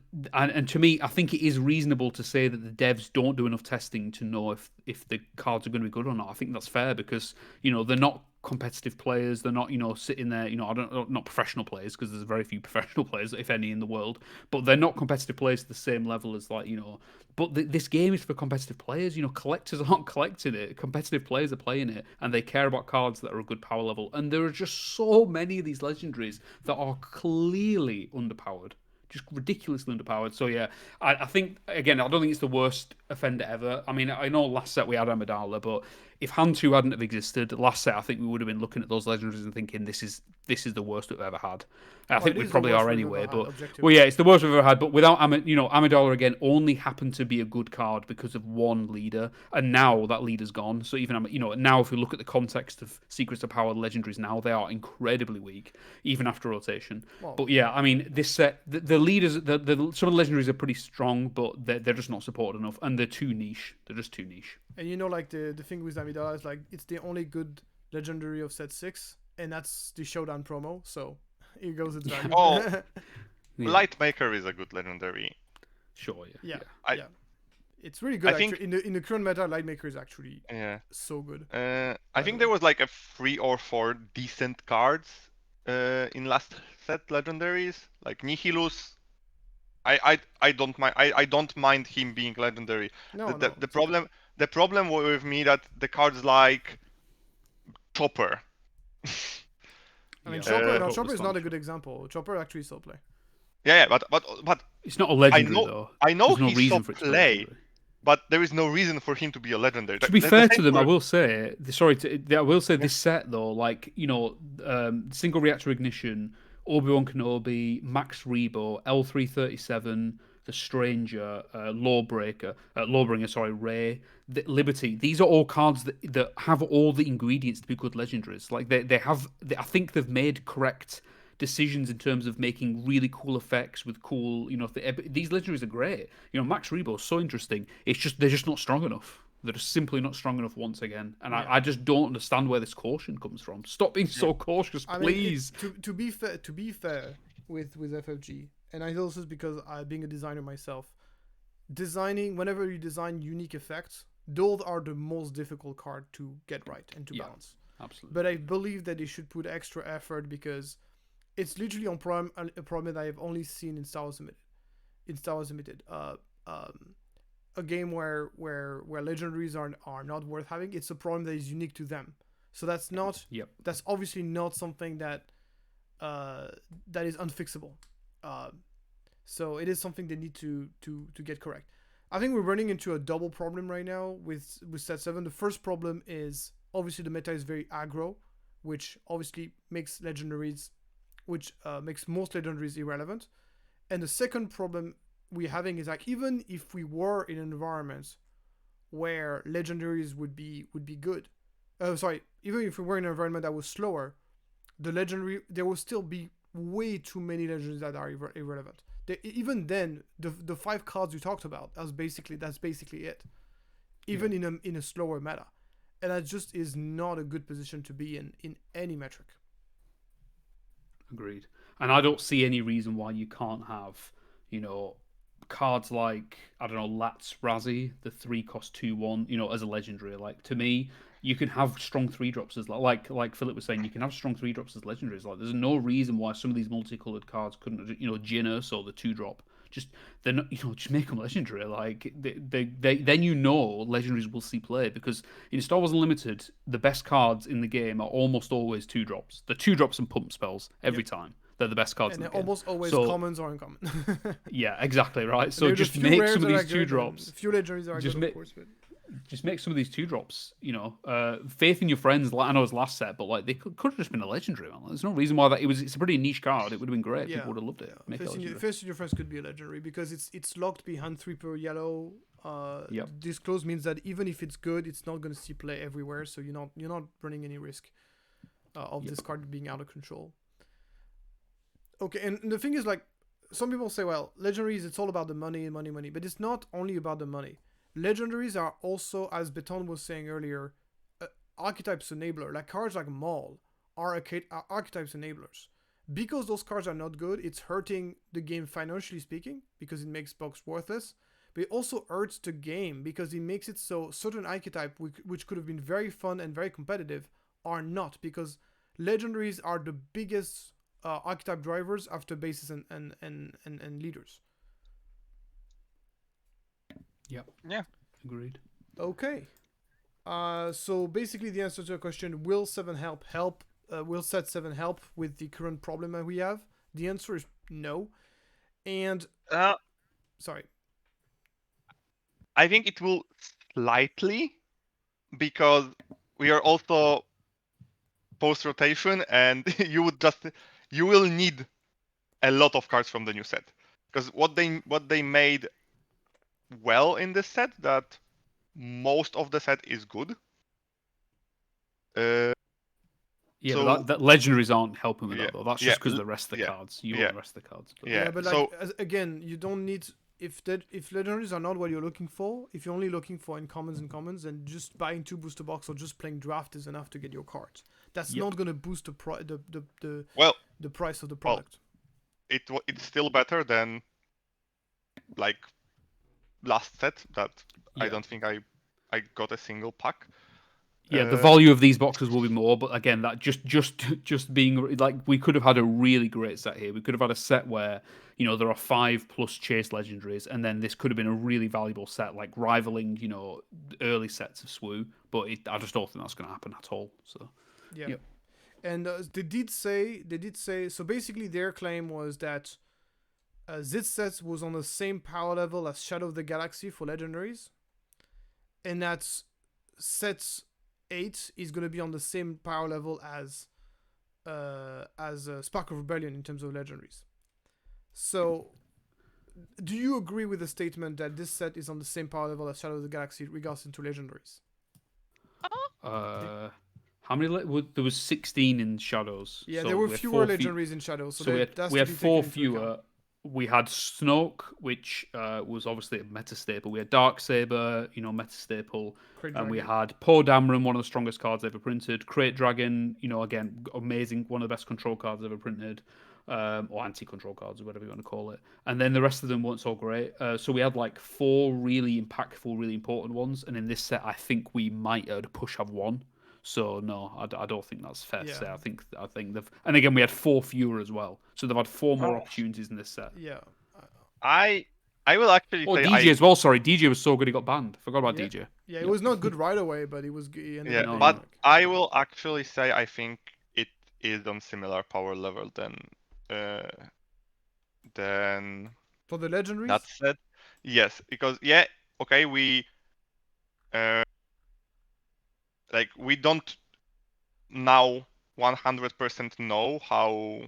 to me, I think it is reasonable to say that the devs don't do enough testing to know if the cards are going to be good or not. I think that's fair, because they're not competitive players. They're not, sitting there, not professional players, because there's very few professional players, if any, in the world. But they're not competitive players to the same level as But this game is for competitive players. Collectors aren't collecting it. Competitive players are playing it, and they care about cards that are a good power level. And there are just so many of these legendaries that are clearly underpowered. Just ridiculously underpowered. So yeah, I think again, I don't think it's the worst offender ever. I mean, I know last set we had Amidala, but if Hand 2 hadn't have existed, last set I think we would have been looking at those legendaries and thinking this is the worst we've ever had. I think we probably are anyway, but well, yeah, it's the worst we've ever had. But without Amidala again only happened to be a good card because of one leader, and now that leader's gone. So even now if we look at the context of Secrets of Power legendaries now, they are incredibly weak even after rotation. Well, but yeah, I mean this set the leaders, some of the legendaries are pretty strong, but they're just not supported enough, and they're too niche. They're just too niche. And like the thing with Amidala is like it's the only good legendary of set 6, and that's the Showdown promo. So here goes its value. Oh, Lightmaker is a good legendary. Sure, yeah. It's really good. I think in the current meta, Lightmaker is actually so good. I think there was like a 3 or 4 decent cards in last set legendaries, like Nihilus. I don't mind him being legendary. The problem with me that the cards like Chopper. I mean, Chopper is not a good example. Chopper actually still play. Yeah, but it's not a legendary though. I know There's no he reason still for it to play, but there is no reason for him to be a legendary. To be fair to them, I will say, I will say this set though, like single reactor ignition, Obi-Wan Kenobi, Max Rebo, L337, The Stranger, Lawbringer, Ray, Liberty. These are all cards that have all the ingredients to be good legendaries. Like they have, I think they've made correct decisions in terms of making really cool effects with cool, these legendaries are great. Max Rebo is so interesting. It's just they're just not strong enough. They're just simply not strong enough once again, and I just don't understand where this caution comes from. Stop being so cautious, please. I mean, to be fair with FFG, and I know this is because being a designer myself, whenever you design unique effects, those are the most difficult card to get right and to balance. Absolutely. But I believe that they should put extra effort because it's literally a problem that I have only seen in Star Wars Limited. A game where legendaries are not worth having. It's a problem that is unique to them. So that's not. Yep. That's obviously not something that is unfixable. So it is something they need to get correct. I think we're running into a double problem right now with set 7. The first problem is obviously the meta is very aggro, which obviously makes most legendaries irrelevant. And the second problem we're having is like even if we were in an environment where legendaries would be good, even if we were in an environment that was slower, there will still be way too many legendaries that are irrelevant. Even then, the 5 cards you talked about, that's basically it. Even in a slower meta, and that just is not a good position to be in any metric. Agreed. And I don't see any reason why you can't have, cards like, I don't know, Lats Razzie, the 3 cost 2/1, as a legendary. Like, to me, you can have strong 3-drops as like Philip was saying, you can have strong 3-drops as legendaries. Like, there's no reason why some of these multicolored cards couldn't, Jinus or the 2-drop. Just they're not, just make them legendary. Like they then legendaries will see play, because in Star Wars Unlimited, the best cards in the game are almost always 2-drops. The 2-drops and pump spells every time. They're the best cards in the game. And they're almost always commons or uncommon. Yeah, exactly right. So just make some of these 2-drops. A few legendaries are good, of course, but just make some of these 2-drops. Faith in Your Friends. I know it's last set, but like they could have just been a legendary. Man. There's no reason why that it's a pretty niche card. It would have been great. People would have loved it. Yeah. Faith in Your Friends could be a legendary because it's locked behind 3 per yellow. This close means that even if it's good, it's not going to see play everywhere. So you're not running any risk of this card being out of control. Okay, and the thing is, like, some people say, well, legendaries, it's all about the money, but it's not only about the money. Legendaries are also, as Beton was saying earlier, archetypes enabler. Like cards like Maul are archetypes enablers. Because those cards are not good, it's hurting the game financially speaking, because it makes box worthless. But it also hurts the game because it makes it so certain archetype, which could have been very fun and very competitive, are not, because legendaries are the biggest archetype drivers after bases and leaders. Yep. Yeah. Agreed. Okay. So basically, the answer to your question: Will seven help? Will set seven help with the current problem that we have? The answer is no. And sorry. I think it will slightly, because we are also post rotation, and you will need a lot of cards from the new set, because what they made well in this set, that most of the set is good. Yeah, So but that legendaries aren't helping with yeah, that though. That's yeah, just because the rest of the yeah, cards. You yeah, want the rest of the cards. But... yeah. But So again, you don't need, if legendaries are not what you're looking for. If you're only looking for uncommons and commons, then just buying 2 booster box or just playing draft is enough to get your cards. That's not gonna boost the the price of the product. it's still better than like last set that I don't think I got a single pack. Yeah, the value of these boxes will be more, but again, that just being like, we could have had a really great set here. We could have had a set where, you know, there are 5+ chase legendaries, and then this could have been a really valuable set, like rivaling, you know, early sets of SWU. But I just don't think that's going to happen at all. So Yeah. Yep. And they did say so. Basically, their claim was that this set was on the same power level as Shadow of the Galaxy for legendaries, and that set 8 is going to be on the same power level as Spark of Rebellion in terms of legendaries. So, do you agree with the statement that this set is on the same power level as Shadow of the Galaxy regards into legendaries? how many? There was 16 in Shadows. Yeah, So there were we had fewer legendaries in Shadows, so, that's we to had be 4 taken into fewer. account. We had Snoke, which was obviously a meta staple. We had Darksaber, you know, meta staple. And we had Poe Dameron, one of the strongest cards ever printed. Crate Dragon, you know, again, amazing, one of the best control cards ever printed. Or anti-control cards, or whatever you want to call it. And then the rest of them weren't so great. So we had like 4 really impactful, really important ones. And in this set, I think we might at a push have 1. So no, I don't think that's fair to say. I think they've, and again, we had 4 fewer as well, so they've had 4 more opportunities in this set. Yeah. I will actually say DJ as well. Sorry, DJ was so good he got banned. Forgot about yeah. DJ. Yeah, it was not good right away, but it was. He ended up but being I will actually say I think it is on similar power level than for the legendaries. That said, yes, because okay, we we don't now 100% know how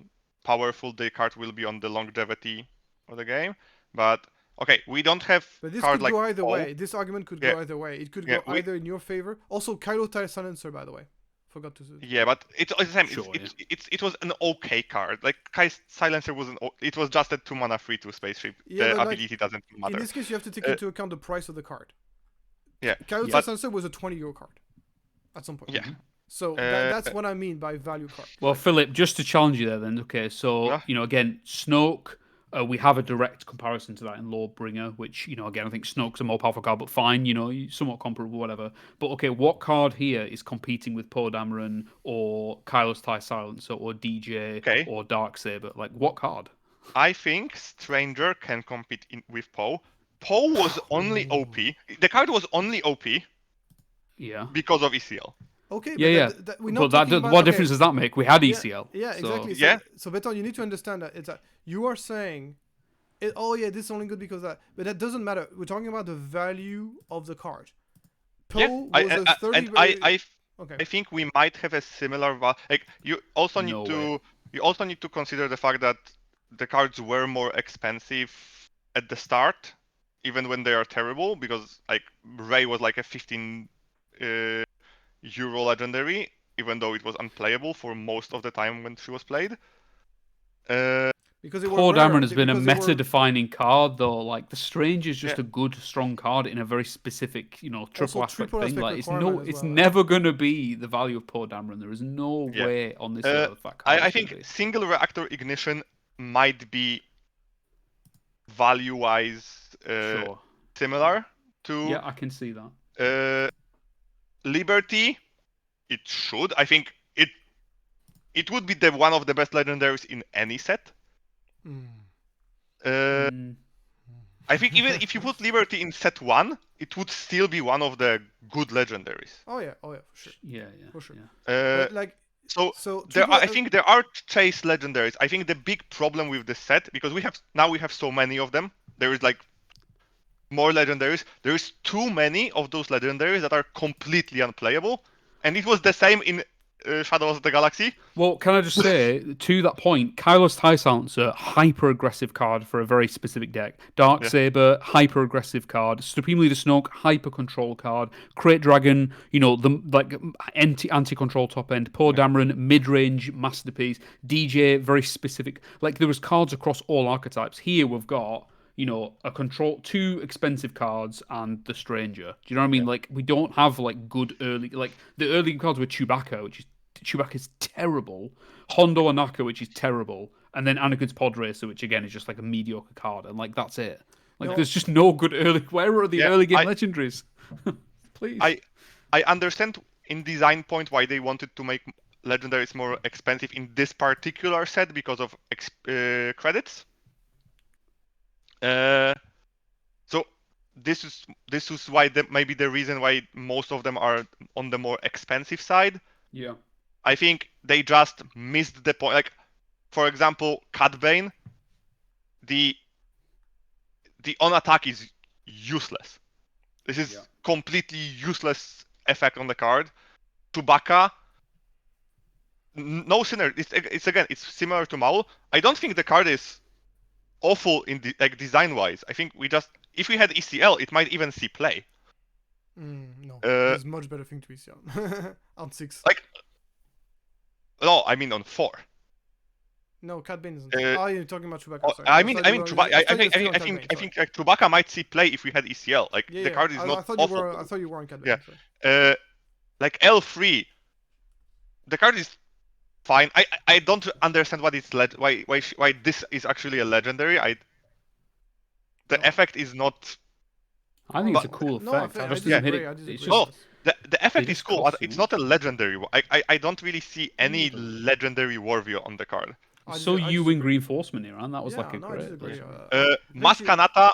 powerful the card will be on the longevity of the game, but okay, we don't have. But this card could like go either Poe. way. This argument could go either way. It could go either in your favor. Also, Kylo Tire Silencer, by the way, forgot to. Yeah, but it's the same. Sure, it was an okay card. Like Kai's Silencer was it was just a 2 mana free 2 spaceship. Yeah, the but ability doesn't matter. In this case, you have to take into account the price of the card. Yeah, Kylo Tire Silencer was a 20 euro card at some point. Yeah. So that's what I mean by value card. Well, Philip, just to challenge you there, then. Okay, so you know, again, Snoke. We have a direct comparison to that in Lordbringer, which, you know, again, I think Snoke's a more powerful card, but fine, you know, somewhat comparable, whatever. But okay, what card here is competing with Poe Dameron or Kylo's TIE Silencer or DJ or Darksaber? Like, what card? I think Stranger can compete with Poe. Poe was only OP. The card was only OP. Yeah. Because of ECL. Okay, what difference does that make? We had ECL. Yeah, exactly. So Beton, you need to understand that it's that you are saying, this is only good because of that, but that doesn't matter. We're talking about the value of the card. Poe was a 30. I think we might have a similar. Like you also need to consider the fact that the cards were more expensive at the start, even when they are terrible, because like Rey was like a 15 Euro legendary, even though it was unplayable for most of the time when she was played. Because Poe Dameron has been a meta-defining card, though. Like, the Strange is just a good, strong card in a very specific, you know, triple aspect thing. Like, it's never gonna be the value of Poe Dameron. There is no way on this earth that card. I think single reactor ignition might be value-wise similar to. Yeah, I can see that. Liberty it should. I think it would be one of the best legendaries in any set. Uh, I think even if you put Liberty in set 1, it would still be one of the good legendaries. Oh yeah, for sure. Yeah, for sure. Yeah. But like, so there, I think there are chase legendaries. I think the big problem with the set, because we have so many of them. There is like more legendaries. There is too many of those legendaries that are completely unplayable, and it was the same in Shadows of the Galaxy. Well, can I just say, to that point, Kylo's Tie Silencer, hyper-aggressive card for a very specific deck. Dark Saber, hyper-aggressive card. Supremely the Snoke, hyper-control card. Crate Dragon, the anti-control top end. Poor Dameron, mid-range masterpiece. DJ, very specific. Like, there was cards across all archetypes. Here we've got a control, 2 expensive cards and the Stranger. Do you know what I mean? Like, we don't have like good early, like the early cards were Chewbacca's terrible, Hondo Anaka, which is terrible, and then Anakin's Pod Racer, which again is just like a mediocre card, and like that's it. Like there's just no good early. Where are the early game legendaries? Please. I understand in design point why they wanted to make legendaries more expensive in this particular set because of credits. So this is why maybe the reason why most of them are on the more expensive side. Yeah. I think they just missed the point. Like, for example, Cat Bane, the on attack is useless. This is completely useless effect on the card. Chewbacca, no synergy. It's similar to Maul. I don't think the card is awful in design wise. I think if we had ECL, it might even see play. No, there's much better thing to be on on 6. Like, no, I mean on 4. No, Cat Bane isn't. You're talking about Chewbacca. Sorry. I think Chewbacca might see play if we had ECL. Like the card is not awful. I thought you were on Cat Bane. Yeah. Like L3, the card is fine. I don't understand what it's why this is actually a legendary. The effect is not. I think it's a cool effect. I disagree. The effect is cool. It's not a legendary. I don't really see any legendary worthy on the card. So U-wing reinforcement here, and that was like a great. Maskanata,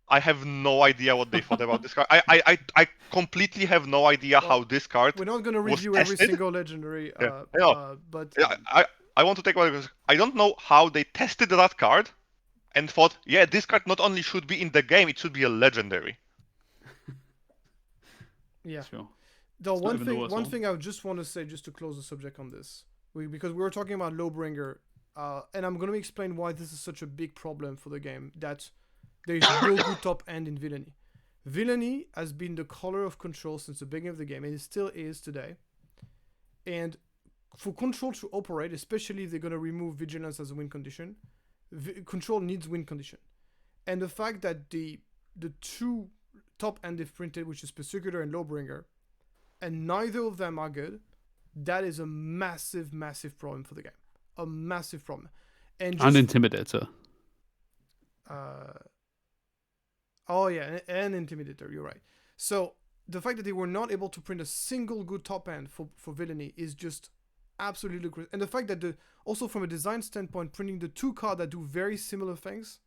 I have no idea what they thought about this card. I completely have no idea how this card. We're not gonna review every single legendary. But I want to take one. I don't know how they tested that card, and thought, this card not only should be in the game, it should be a legendary. Yeah. Sure. Though one thing I just want to say, just to close the subject on this, because we were talking about Lawbringer, and I'm going to explain why this is such a big problem for the game, that there is no good top end in Villainy. Villainy has been the color of Control since the beginning of the game, and it still is today. And for Control to operate, especially if they're going to remove Vigilance as a win condition, Control needs win condition. And the fact that the 2 top end they've printed, which is Persecutor and Lawbringer, and neither of them are good, that is a massive, massive problem for the game. A massive problem. And Intimidator. And Intimidator, you're right. So the fact that they were not able to print a single good top end for Villainy is just absolutely ludicrous. And the fact that also from a design standpoint, printing the 2 cards that do very similar things,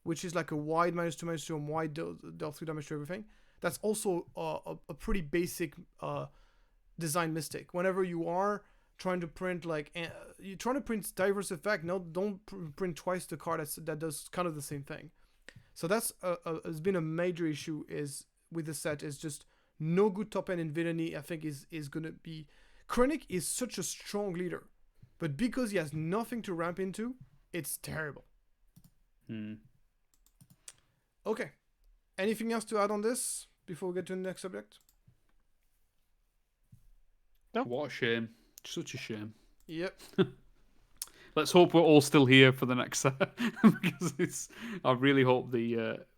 which is like a wide -2/-2 and wide deal 3 damage to everything, that's also a pretty basic design mistake. Whenever you are trying to print you're trying to print diverse effect, don't print twice the card that does kind of the same thing. So that's has been a major issue with the set, is just no good top end in Villainy. I think is gonna be. Krennic is such a strong leader, but because he has nothing to ramp into, it's terrible. Okay. Anything else to add on this before we get to the next subject? No. What a shame. Such a shame. Yep. Let's hope we're all still here for the next set, because I really hope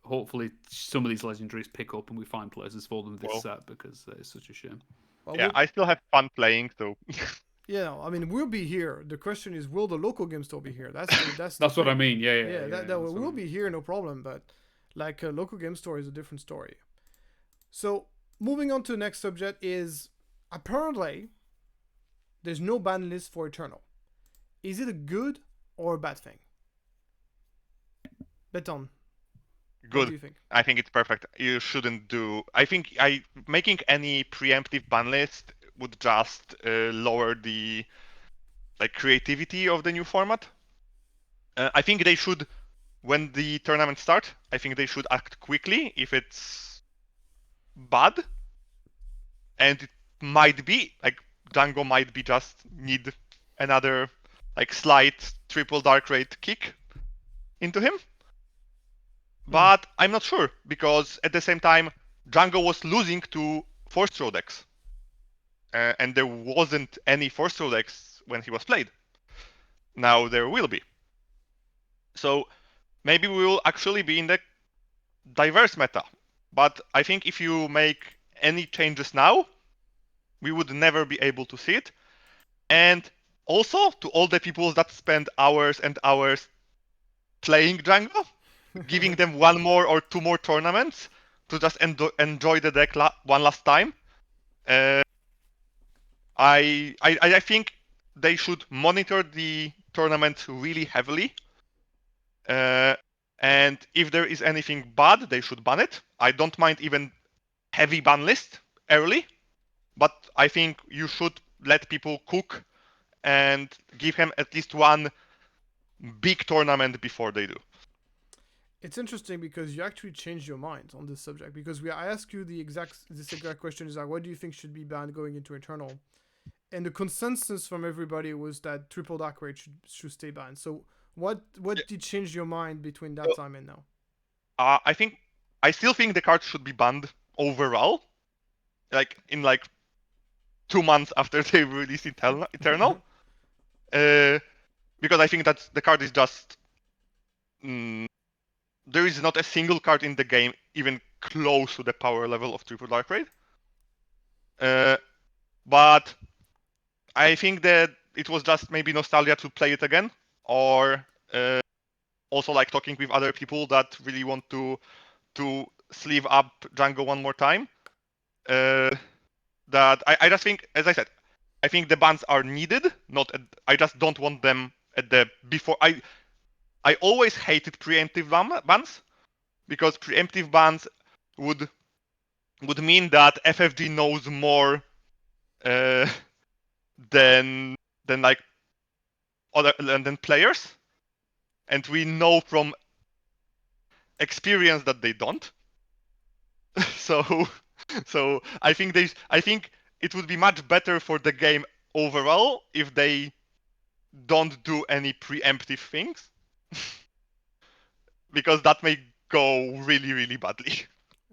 hopefully some of these legendaries pick up and we find places for them this set, because it's such a shame. Well, I still have fun playing, so. Yeah, I mean, we'll be here. The question is, will the local game store be here? That's what I mean. Yeah. That will be here, no problem. But like a local game store is a different story. So moving on to the next subject is apparently there's no ban list for Eternal. Is it a good or a bad thing? Beton, what do Good. you think? I think it's perfect. You shouldn't do. I think I making any preemptive ban list would just lower the like creativity of the new format. I think they should, when the tournament start, I think they should act quickly if it's bad, and it might be like Django might be just need another like slight triple dark rate kick into him. Hmm. But I'm not sure because at the same time Django was losing to force throw decks, and there wasn't any force throw decks when he was played. Now there will be. So maybe we will actually be in the diverse meta. But I think if you make any changes now, we would never be able to see it. And also to all the people that spend hours and hours playing Django, giving them one more or two more tournaments to just enjoy the deck one last time. Uh, I think they should monitor the tournament really heavily. Uh, and if there is anything bad, they should ban it. I don't mind even heavy ban list early, but I think you should let people cook and give him at least one big tournament before they do. It's interesting because you actually changed your mind on this subject because I asked you this exact question is like what do you think should be banned going into Eternal, and the consensus from everybody was that triple dark rate should stay banned. So what did change your mind between that So, time and now? I still think the card should be banned overall, like in like 2 months after they release Eternal, uh, because I think that the card is just there is not a single card in the game even close to the power level of Triple Dark Raid. But I think that it was just maybe nostalgia to play it again, or also like talking with other people that really want to sleeve up Django one more time. Uh, that I just think, as I said, I think the bans are needed. Not at, I just don't want them at the before. I always hated preemptive bans because preemptive bans would mean that FFG knows more uh, than like other than players, and we know from experience that they don't. so I think it would be much better for the game overall if they don't do any preemptive things because that may go really really badly.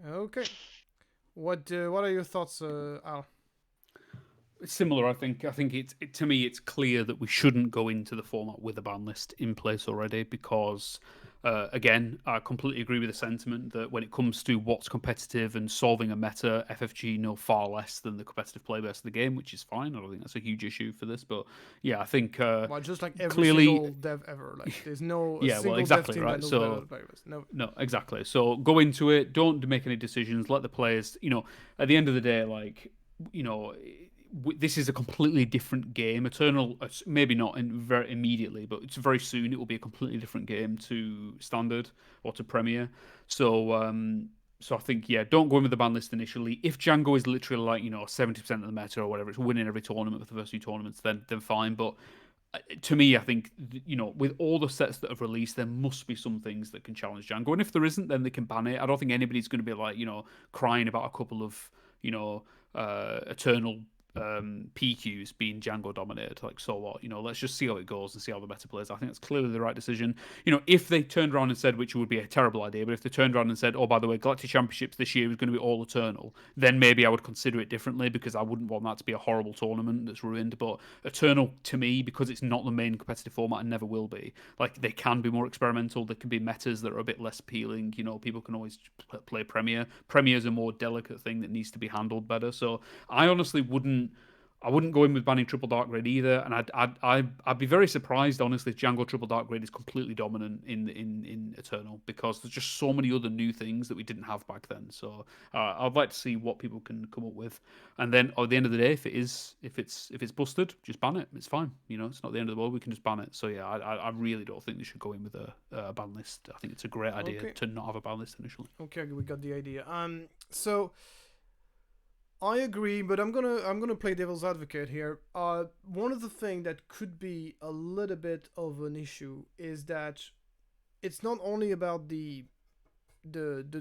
Okay. What are your thoughts, Al? Similar, I think. I think to me, it's clear that we shouldn't go into the format with a ban list in place already because, again, I completely agree with the sentiment that when it comes to what's competitive and solving a meta, FFG know far less than the competitive play base of the game, which is fine. I don't think that's a huge issue for this, but yeah, I think Well, just like every clearly, single dev ever, like there's no a yeah, well, single dev exactly team that right. knows better than So the players. No. no, exactly. So go into it. Don't make any decisions. Let the players. At the end of the day, like this is a completely different game. Eternal, maybe not very immediately, but it's very soon. It will be a completely different game to Standard or to Premier. So I think don't go in with the ban list initially. If Django is literally like 70% of the meta or whatever, it's winning every tournament with the first few tournaments, then fine. But to me, I think with all the sets that have released, there must be some things that can challenge Django, and if there isn't, then they can ban it. I don't think anybody's going to be like crying about a couple of Eternal PQs being Django dominated. Like, so what? Let's just see how it goes and see how the meta plays. I think that's clearly the right decision. If they turned around and said, which would be a terrible idea, but if they turned around and said, oh, by the way, Galactic Championships this year is going to be all Eternal, then maybe I would consider it differently because I wouldn't want that to be a horrible tournament that's ruined. But Eternal, to me, because it's not the main competitive format and never will be, like, they can be more experimental. There can be metas that are a bit less appealing. People can always play Premier. Premier is a more delicate thing that needs to be handled better. So I honestly wouldn't I wouldn't go in with banning Triple Dark Raid either, and I'd be very surprised, honestly, if Django Triple Dark Raid is completely dominant in Eternal, because there's just so many other new things that we didn't have back then. So I'd like to see what people can come up with, and then at the end of the day, if it's busted, just ban it. It's fine. It's not the end of the world. We can just ban it. So yeah, I really don't think they should go in with a ban list. I think it's a great idea to not have a ban list initially. Okay, we got the idea. So I agree, but I'm gonna play devil's advocate here. One of the things that could be a little bit of an issue is that it's not only about the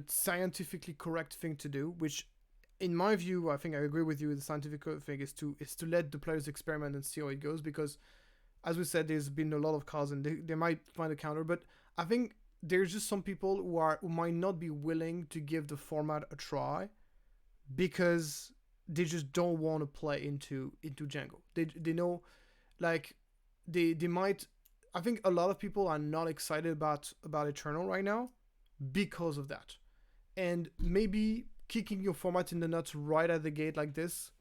scientifically correct thing to do, which, in my view, I think I agree with you. The scientific thing is to let the players experiment and see how it goes, because, as we said, there's been a lot of cards and they might find a counter, but I think there's just some people who might not be willing to give the format a try because they just don't want to play into Django. They know, like, they might. I think a lot of people are not excited about Eternal right now because of that, and maybe kicking your format in the nuts right at the gate like this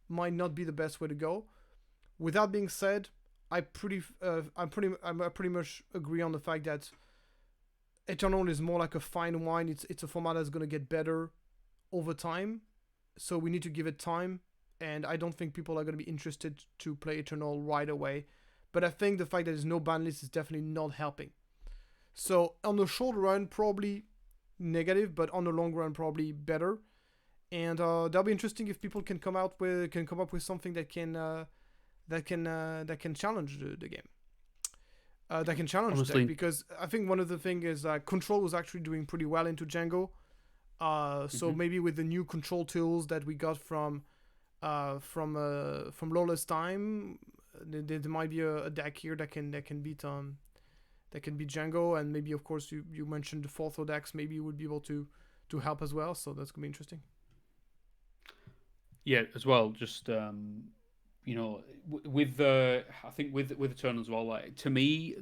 might not be the best way to go. With that being said, I pretty much agree on the fact that Eternal is more like a fine wine. It's a format that's gonna get better over time, so we need to give it time. And I don't think people are gonna be interested to play Eternal right away. But I think the fact that there's no ban list is definitely not helping. So on the short run, probably negative, but on the long run, probably better. And that'll be interesting if people can come up with something that can challenge the game. That can challenge the deck, because I think one of the things is Control was actually doing pretty well into Django. So maybe with the new control tools that we got from Lawless time, there might be a deck here that can beat Django, and maybe of course you mentioned the Fortho decks, maybe you would be able to help as well. So that's gonna be interesting. Yeah, as well. Just with I think with Eternal as well. Like, to me,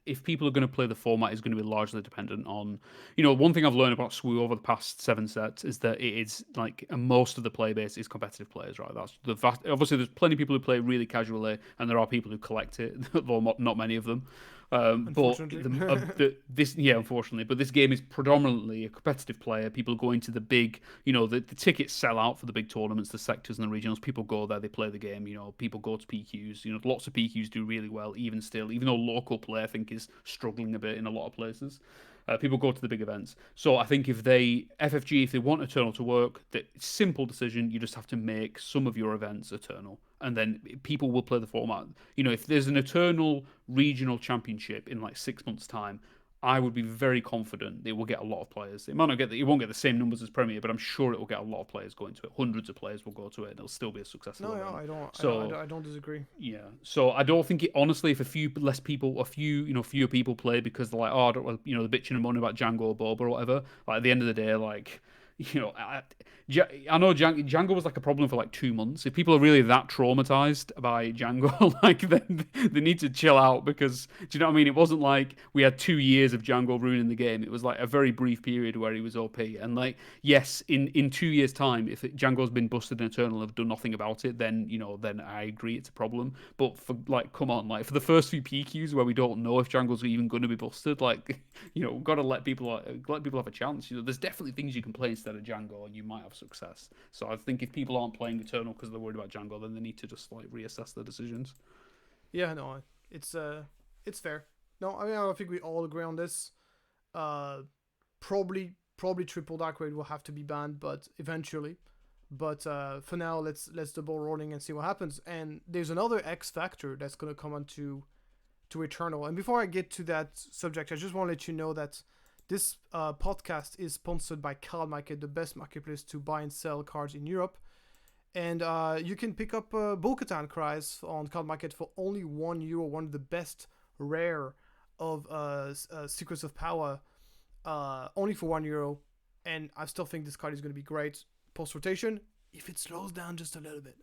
if people are going to play the format, is going to be largely dependent on, one thing I've learned about SWU over the past 7 sets is that it is like most of the play base is competitive players, right? That's the vast. Obviously, there's plenty of people who play really casually, and there are people who collect it, though not many of them. Unfortunately. Unfortunately, but this game is predominantly a competitive player. People go into the big, the tickets sell out for the big tournaments, the sectors and the regionals. People go there, they play the game. People go to PQs. Lots of PQs do really well, even though local play, I think, is struggling a bit in a lot of places. People go to the big events. So I think if they want Eternal to work, the simple decision, you just have to make some of your events Eternal, and then people will play the format. If there's an Eternal regional championship in like 6 months' time, I would be very confident it will get a lot of players. It won't get the same numbers as Premier, but I'm sure it will get a lot of players going to it. Hundreds of players will go to it, and it'll still be a successful event. I don't disagree. Yeah, so I don't think honestly, if fewer people play because they're like, they're bitching and moaning about Django or Bob or whatever. Like, at the end of the day, like, I know Django was like a problem for like 2 months. If people are really that traumatized by Django, like, then they need to chill out, because, do you know what I mean? It wasn't like we had 2 years of Django ruining the game. It was like a very brief period where he was OP. And like, yes, in 2 years' time, if Django's been busted in Eternal and have done nothing about it, then then I agree it's a problem. But for, like, come on, like, for the first few PQs where we don't know if Django's even going to be busted, like, we've got to let people have a chance. There's definitely things you can play instead of Django, and you might have success. So I think if people aren't playing Eternal because they're worried about Django, then they need to just like reassess their decisions. Yeah, no, it's fair. No, I mean, I think we all agree on this. Probably Triple Dark Raid will have to be banned, but eventually. But for now, let's the ball rolling and see what happens. And there's another X factor that's gonna come onto Eternal. And before I get to that subject, I just want to let you know that this podcast is sponsored by Card Market, the best marketplace to buy and sell cards in Europe. And you can pick up Bo-Katan Cries on Card Market for only €1, one of the best rare of Secrets of Power, only for €1. And I still think this card is going to be great post-rotation, if it slows down just a little bit.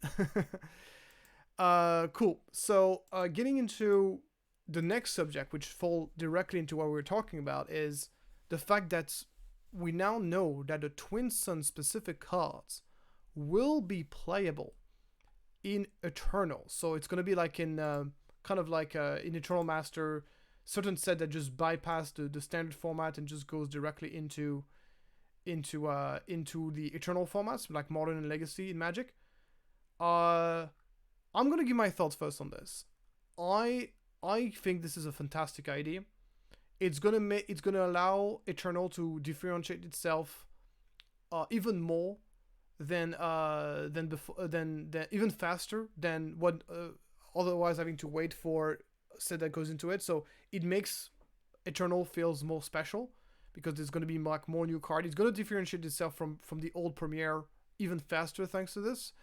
Cool. So getting into the next subject, which falls directly into what we were talking about, is the fact that we now know that the Twin Sun specific cards will be playable in Eternal. So it's gonna be like in kind of like in Eternal Master, certain set that just bypass the standard format and just goes directly into the Eternal formats like Modern and Legacy in Magic. I'm gonna give my thoughts first on this. I think this is a fantastic idea. It's gonna allow Eternal to differentiate itself even more than before than even faster than what otherwise having to wait for set that goes into it. So it makes Eternal feels more special because there's going to be like more new card. It's going to differentiate itself from the old Premiere even faster thanks to this.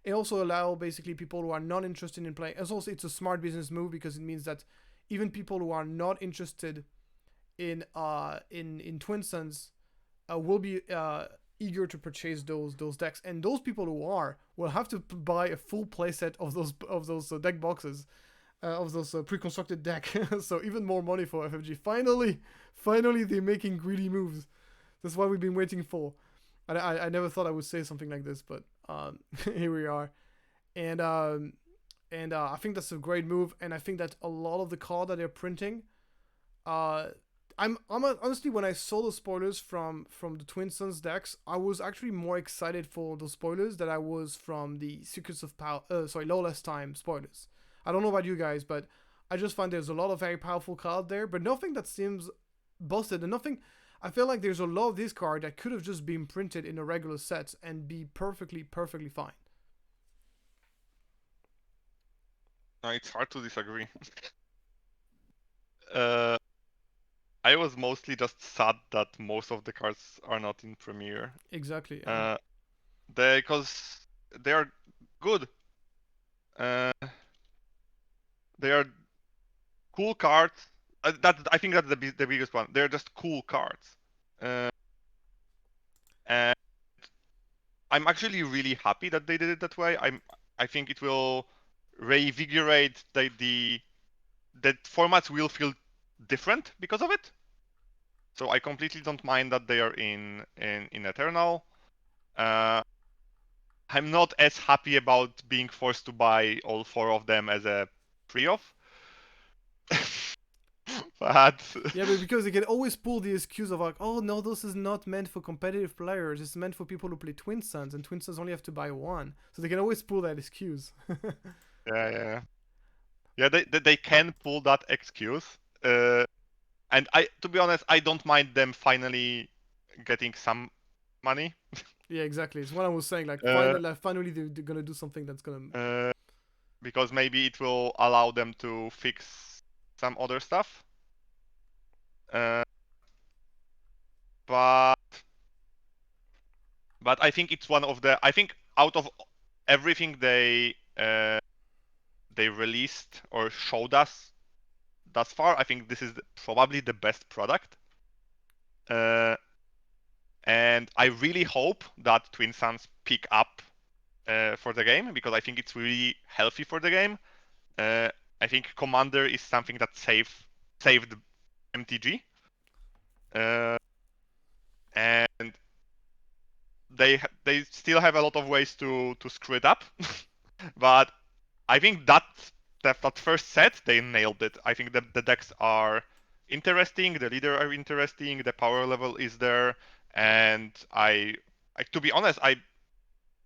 It also allow basically people who are not interested in playing. As also, it's a smart business move because it means that even people who are not interested in Twin Suns will be eager to purchase those decks, and those people who are will have to buy a full playset of those deck boxes. Of those pre-constructed deck, so even more money for FFG. Finally, they're making greedy moves. That's what we've been waiting for. I never thought I would say something like this, but here we are. And I think that's a great move. And I think that a lot of the card that they're printing, honestly, when I saw the spoilers from the Twin Suns decks, I was actually more excited for those spoilers than I was from the Secrets of Power. Lawless Time spoilers. I don't know about you guys, but I just find there's a lot of very powerful cards there, but nothing that seems busted and nothing. I feel like there's a lot of this card that could have just been printed in a regular set and be perfectly fine. It's hard to disagree. uh, I was mostly just sad that most of the cards are not in Premiere. Exactly. Yeah. Because they are good. They are cool cards. I think that's the biggest one. They're just cool cards. And I'm actually really happy that they did it that way. I think it will reinvigorate that formats will feel different because of it. So I completely don't mind that they are in Eternal. I'm not as happy about being forced to buy all 4 of them as a pre-off. But Yeah, but because they can always pull the excuse of like, oh no, this is not meant for competitive players. It's meant for people who play Twin Suns, and Twin Suns only have to buy one, so they can always pull that excuse. yeah. They can pull that excuse. And to be honest, I don't mind them finally getting some money. Yeah, exactly. It's what I was saying. Like, finally, they're gonna do something that's gonna. Because maybe it will allow them to fix some other stuff. But I think it's one of the. I think out of everything they released or showed us thus far, I think this is probably the best product. And I really hope that Twin Suns pick up for the game because I think it's really healthy for the game. I think Commander is something that saved MTG, and they still have a lot of ways to screw it up, but I think that first set they nailed it. I think the decks are interesting, the leader are interesting, the power level is there, and to be honest,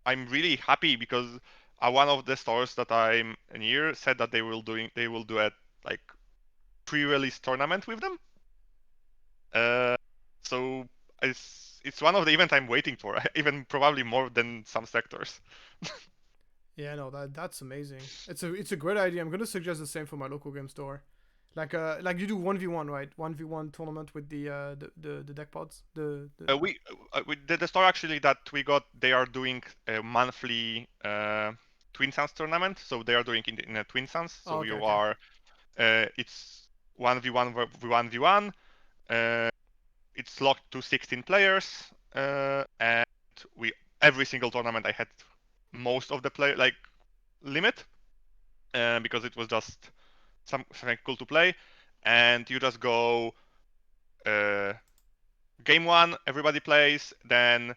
I'm really happy because one of the stores that I'm near said that they will do a like pre-release tournament with them. So it's one of the events I'm waiting for, even probably more than some sectors. Yeah, no, that's amazing. It's a great idea. I'm gonna suggest the same for my local game store. Like you do 1v1, right? 1v1 tournament with the deck pods. The store actually that we got, they are doing a monthly Twin Suns tournament. So they are doing in a Twin Suns. So okay, you okay. are it's 1v1 1v1. It's locked to 16 players, and every single tournament I had most of the play like limit, because it was just something cool to play, and you just go game 1, everybody plays, then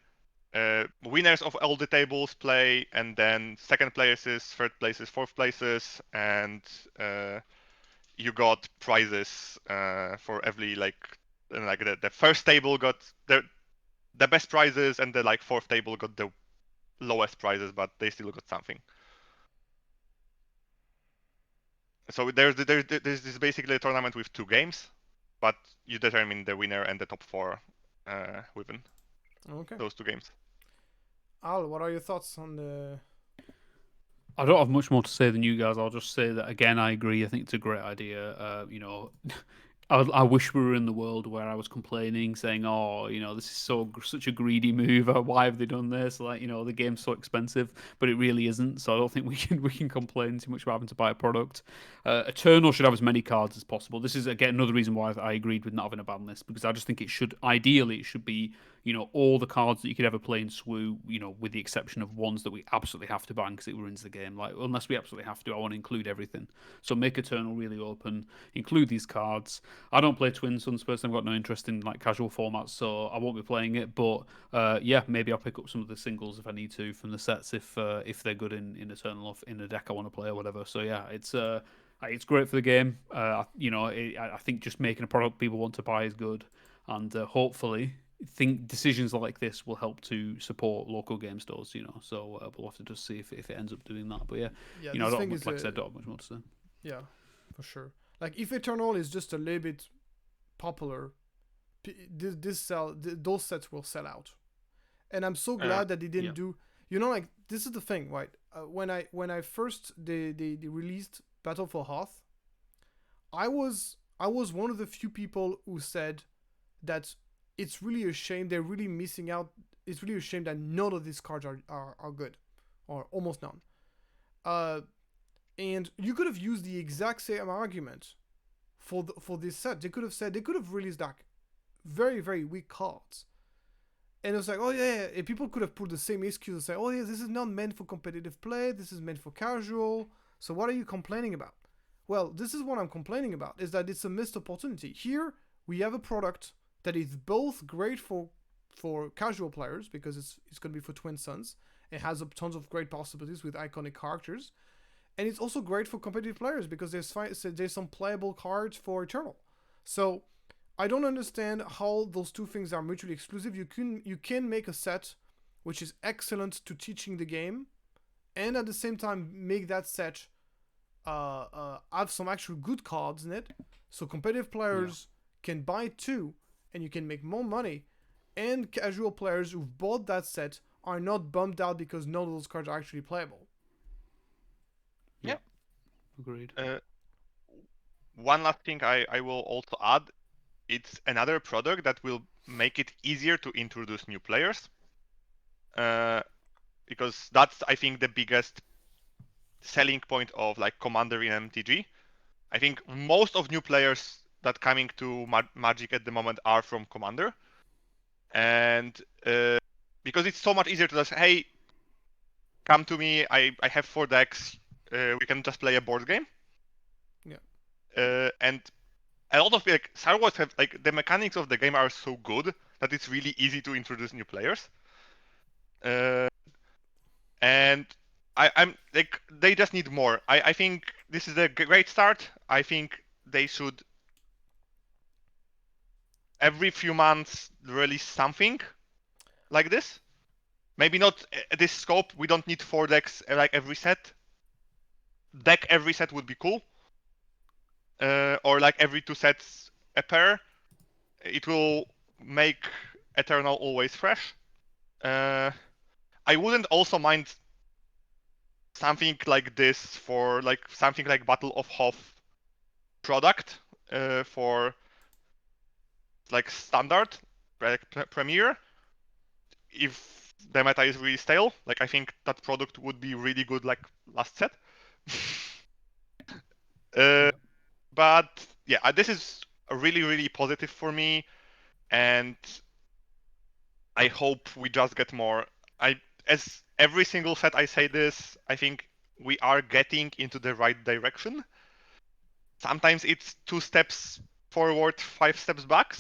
winners of all the tables play, and then second places, third places, fourth places, and you got prizes for every the first table got the best prizes, and the fourth table got the lowest prizes, but they still got something. So there's this basically a tournament with 2 games, but you determine the winner and the top 4 within those 2 games. Al, what are your thoughts on the? I don't have much more to say than you guys. I'll just say that again. I agree. I think it's a great idea. I wish we were in the world where I was complaining, saying, "Oh, this is such a greedy move. Why have they done this? Like, the game's so expensive." But it really isn't. So I don't think we can complain too much about having to buy a product. Eternal should have as many cards as possible. This is again another reason why I agreed with not having a ban list, because I just think it should be all the cards that you could ever play in SWU, with the exception of ones that we absolutely have to ban because it ruins the game. Like, unless we absolutely have to, I want to include everything. So make Eternal really open, include these cards. I don't play Twin Suns personally. I've got no interest in casual formats, so I won't be playing it. But yeah, maybe I'll pick up some of the singles if I need to from the sets if they're good in Eternal or in a deck I want to play or whatever. So yeah, it's great for the game. I think just making a product people want to buy is good, and hopefully think decisions like this will help to support local game stores. So we'll have to just see if it ends up doing that. But yeah, Yeah, I don't like I said, don't have much more to say. Yeah, for sure. Like, if Eternal is just a little bit popular, those sets will sell out. And I'm so glad that they didn't do. This is the thing, right? When I first they released Battle for Hoth, I was one of the few people who said that it's really a shame, they're really missing out. It's really a shame that none of these cards are good, or almost none. And you could have used the exact same argument for this set. They could have released like very, very weak cards, and it was like, oh yeah, and people could have put the same excuse and say, oh yeah, this is not meant for competitive play, this is meant for casual, so what are you complaining about? Well, this is what I'm complaining about, is that it's a missed opportunity. Here we have a product that is both great for casual players, because it's going to be for Twin Suns. It has tons of great possibilities with iconic characters, and it's also great for competitive players because there's some playable cards for Eternal. So I don't understand how those two things are mutually exclusive. You can make a set which is excellent to teaching the game, and at the same time make that set have some actual good cards in it, so competitive players can buy it too, and you can make more money. And casual players who've bought that set are not bummed out because none of those cards are actually playable. Yeah, agreed. One last thing I will also add, it's another product that will make it easier to introduce new players. Because that's, I think, the biggest selling point of Commander in MTG. I think most of new players that coming to Magic at the moment are from Commander. And because it's so much easier to just, hey, come to me, I have 4 decks, we can just play a board game. Yeah. And a lot of Star Wars have the mechanics of the game are so good that it's really easy to introduce new players. And I'm they just need more. I think this is a great start. I think they should every few months release something like this. Maybe not this scope. We don't need 4 decks every set. Deck every set would be cool. Or every 2 sets a pair. It will make Eternal always fresh. I wouldn't also mind something like this for something like Battle of Hoth product for standard Premier. If the meta is really stale, I think that product would be really good last set. But yeah, this is really, really positive for me, and I hope we just get more. As every single set I say this, I think we are getting into the right direction. Sometimes it's 2 steps forward, 5 steps back,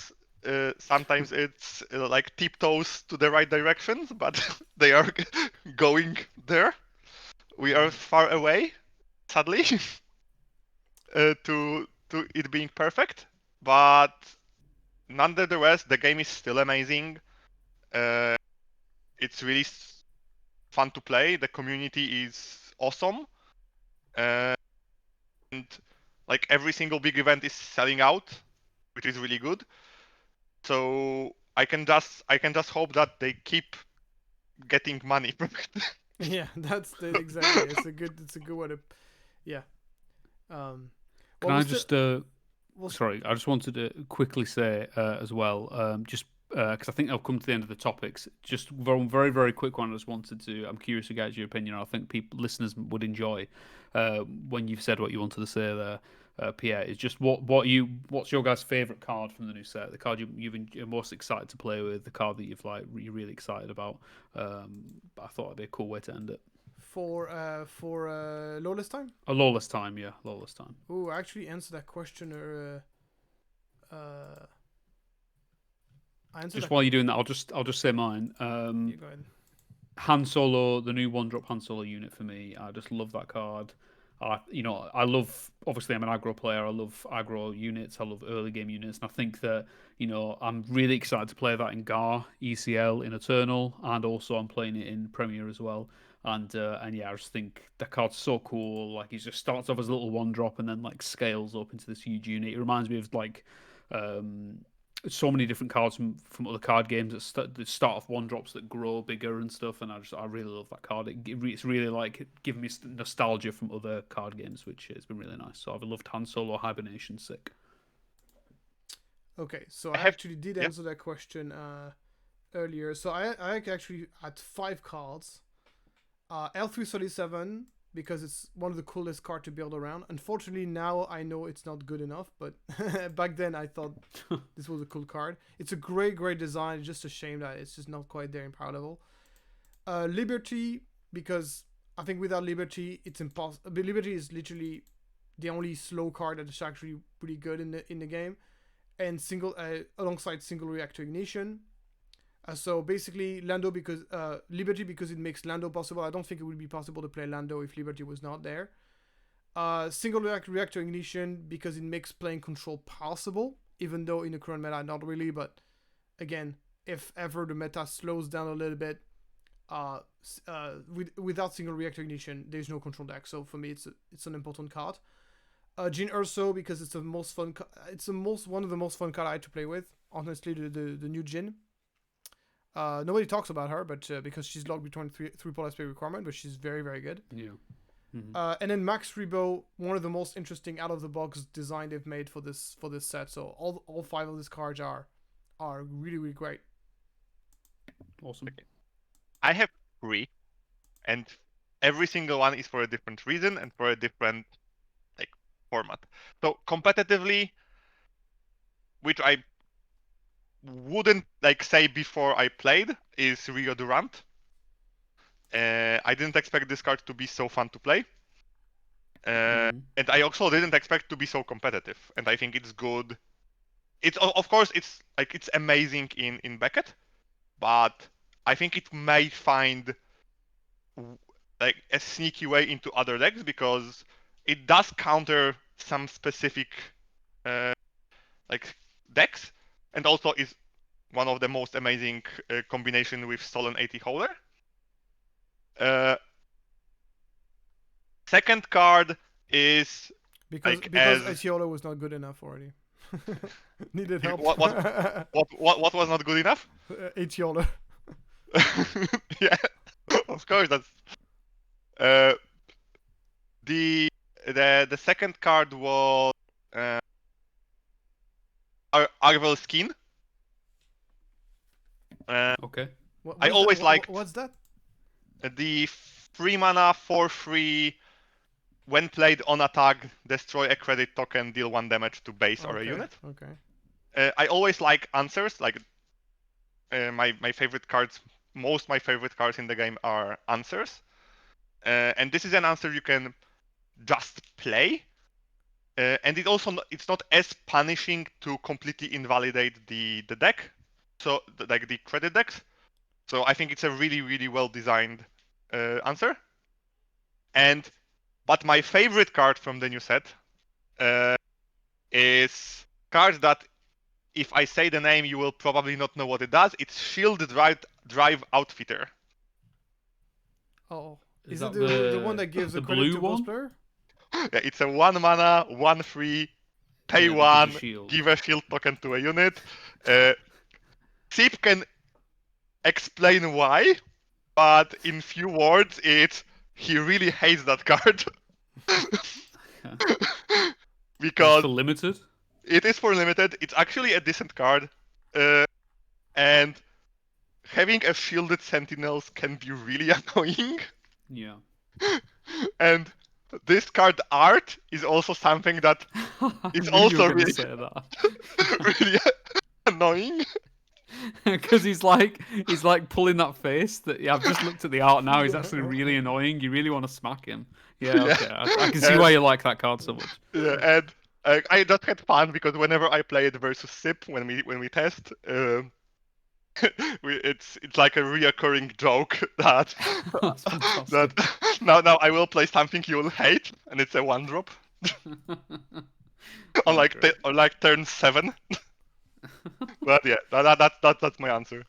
Sometimes it's like tiptoes to the right directions, but they are going there. We are far away, sadly, to it being perfect. But nonetheless, the game is still amazing. Uh, it's really fun to play. The community is awesome, and like every single big event is selling out, which is really good. So I can just hope that they keep getting money from it. Yeah, that's exactly. It's a good way to. Yeah. Um. Can Well, I we're still. just We'll, sorry, I just wanted to quickly say as well, just because I think I've come to the end of the topics. Just very, very quick one. I just wanted to. I'm curious to get your opinion. I think people, listeners, would enjoy when you've said what you wanted to say there, Pierre. Is just what's your guys' favorite card from the new set? The card you're most excited to play with. The card that you're really excited about. I thought it'd be a cool way to end it. for Lawless time. A lawless time, yeah, lawless time. Oh, I actually answered that question. I answered Just that. while you're doing that, I'll just say mine. Yeah, go ahead. Han Solo, the new one drop Han Solo unit for me. I just love that card. I love. Obviously, I'm an aggro player. I love aggro units. I love early game units, and I think that I'm really excited to play that in Gar, ECL, in Eternal, and also I'm playing it in Premier as well. And yeah, I just think the card's so cool. Like, he just starts off as a little one drop and then like scales up into this huge unit. It reminds me of like um, so many different cards from other card games that start off one drops that grow bigger and stuff, and I really love that card. It's really like giving me nostalgia from other card games, which has been really nice. So I've loved Han Solo Hibernation, sick. Okay, so I I have actually did yeah. answer that question earlier. So I actually had 5 cards. L337 because it's one of the coolest cards to build around. Unfortunately, now I know it's not good enough, but back then I thought this was a cool card. It's a great design. It's just a shame that it's just not quite there in power level. Liberty because I think without Liberty, it's impossible. Liberty is literally the only slow card that is actually pretty good in the game, and single alongside single reactor ignition. So basically, Lando because Liberty because it makes Lando possible. I don't think it would be possible to play Lando if Liberty was not there. Single reactor ignition because it makes playing control possible, even though in the current meta not really. But again, if ever the meta slows down a little bit, without single reactor ignition, there's no control deck. So for me, it's an important card. Jin Urso because it's the most fun. It's the most one of the most fun card I had to play with. Honestly, the new Jin. Nobody talks about her, but because she's locked between three plus pay requirement, but she's very good. Yeah. Mm-hmm. And then Max Rebo, one of the most interesting out of the box design they've made for this set. So all 5 of these cards are really great. Awesome. Okay. I have 3, and every single one is for a different reason and for a different like format. So competitively, which I wouldn't like say before I played, is Rio Durant. I didn't expect this card to be so fun to play. And I also didn't expect to be so competitive. And I think it's good. It's of course it's amazing in Beckett, but I think it may find like a sneaky way into other decks because it does counter some specific like decks, and also is one of the most amazing combination with Stolen 80 Holder. Second card is because like because Aisiola was not good enough already. Needed help. What was not good enough? Aisiola. Yeah, of course that's uh, the second card was Arvel Skin. Okay. I always liked what's that? the 3 mana 4/3 when played on attack, destroy a credit token, deal 1 damage to base or a unit. Okay. I always like answers. Like my favorite cards, most my favorite cards in the game are answers. And this is an answer you can just play. and it's not as punishing to completely invalidate the deck, so like the credit decks. So I think it's a really, really well designed answer. But my favorite card from the new set is card that if I say the name, you will probably not know what it does. It's Shield Drive Outfitter. Oh, Is is it that the one that gives the a credit blue to boss one? player? Yeah, it's a 1 mana, 1/3, pay Yeah, that gives a 1, shield. give a shield token to a unit. Sip can explain why, but in few words, he really hates that card. Is Because for limited? it is for limited. It's actually a decent card, and having a shielded sentinels can be really annoying. Yeah. And this card art is also something that I is knew you were also going to really, say that. really annoying. Because he's like pulling that face that I've just looked at the art now. He's actually really annoying. You really want to smack him. Yeah, Yeah. okay. I can see why you like that card so much. Yeah, and I just had fun because whenever I play it versus Sip when we test, it's like a reoccurring joke that That's that fantastic. now I will play something you will hate, and it's a 1-drop on Oh, great. on like turn 7. But yeah, that's my answer.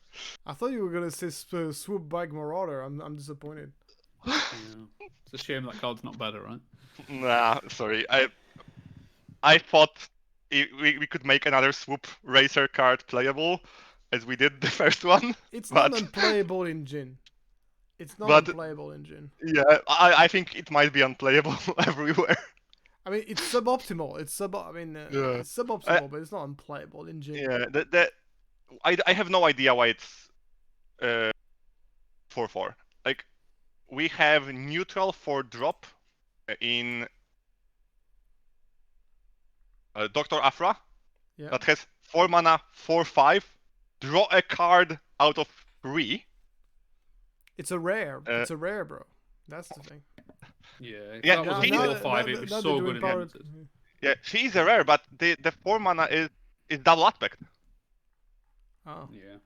I thought you were gonna say swoop bag marauder. I'm disappointed. Yeah. It's a shame that card's not better, right? Nah, sorry. I thought we could make another swoop racer card playable, as we did the first one. It's but not unplayable in Jin. It's not but unplayable in Jin. yeah, I think it might be unplayable everywhere. I mean, it's suboptimal. Yeah. It's suboptimal, but it's not unplayable in Jin. Yeah, I have no idea why it's 4/4. Like, we have neutral for drop in Dr. Afra Yeah. that has 4 mana, 4/5. Draw a card out of 3. It's a rare. It's a rare, bro. That's the thing. Yeah, if Yeah, that was now- a 4/5, it was so good in limited. Yeah, she is a rare, but the 4 mana is double aspect. Oh. Yeah.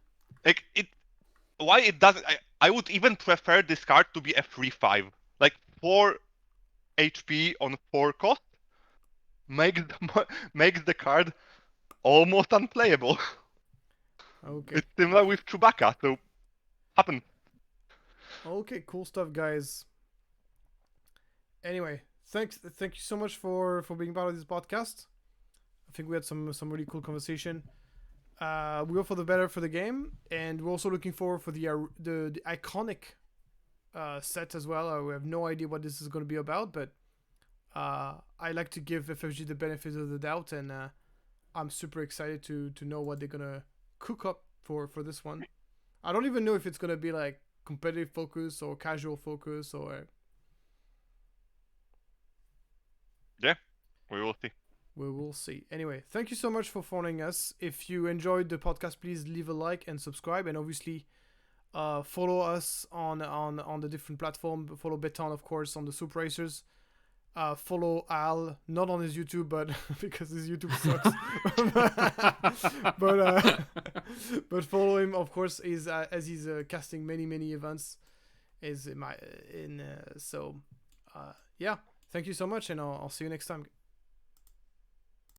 Like, why it doesn't? I would even prefer this card to be a 3/5. Like 4 HP on 4 cost makes the card almost unplayable. Okay. It's similar with Chewbacca, so happen. Okay, cool stuff, guys. Anyway, thank you so much for being part of this podcast. I think we had some really cool conversation. We hope for the better for the game, and we're also looking forward for the iconic set as well. We have no idea what this is going to be about, but I like to give FFG the benefit of the doubt, and I'm super excited to know what they're gonna cook up for this one. I don't even know if it's gonna be like competitive focus or casual focus or. Yeah, we will see. We will see. Anyway, thank you so much for following us. If you enjoyed the podcast, please leave a like and subscribe, and obviously follow us on the different platform. Follow Beton, of course, on the Soup Racers. Follow Al, not on his YouTube, but because his YouTube sucks. but follow him, of course, as he's casting many events. Yeah. Thank you so much, and I'll see you next time.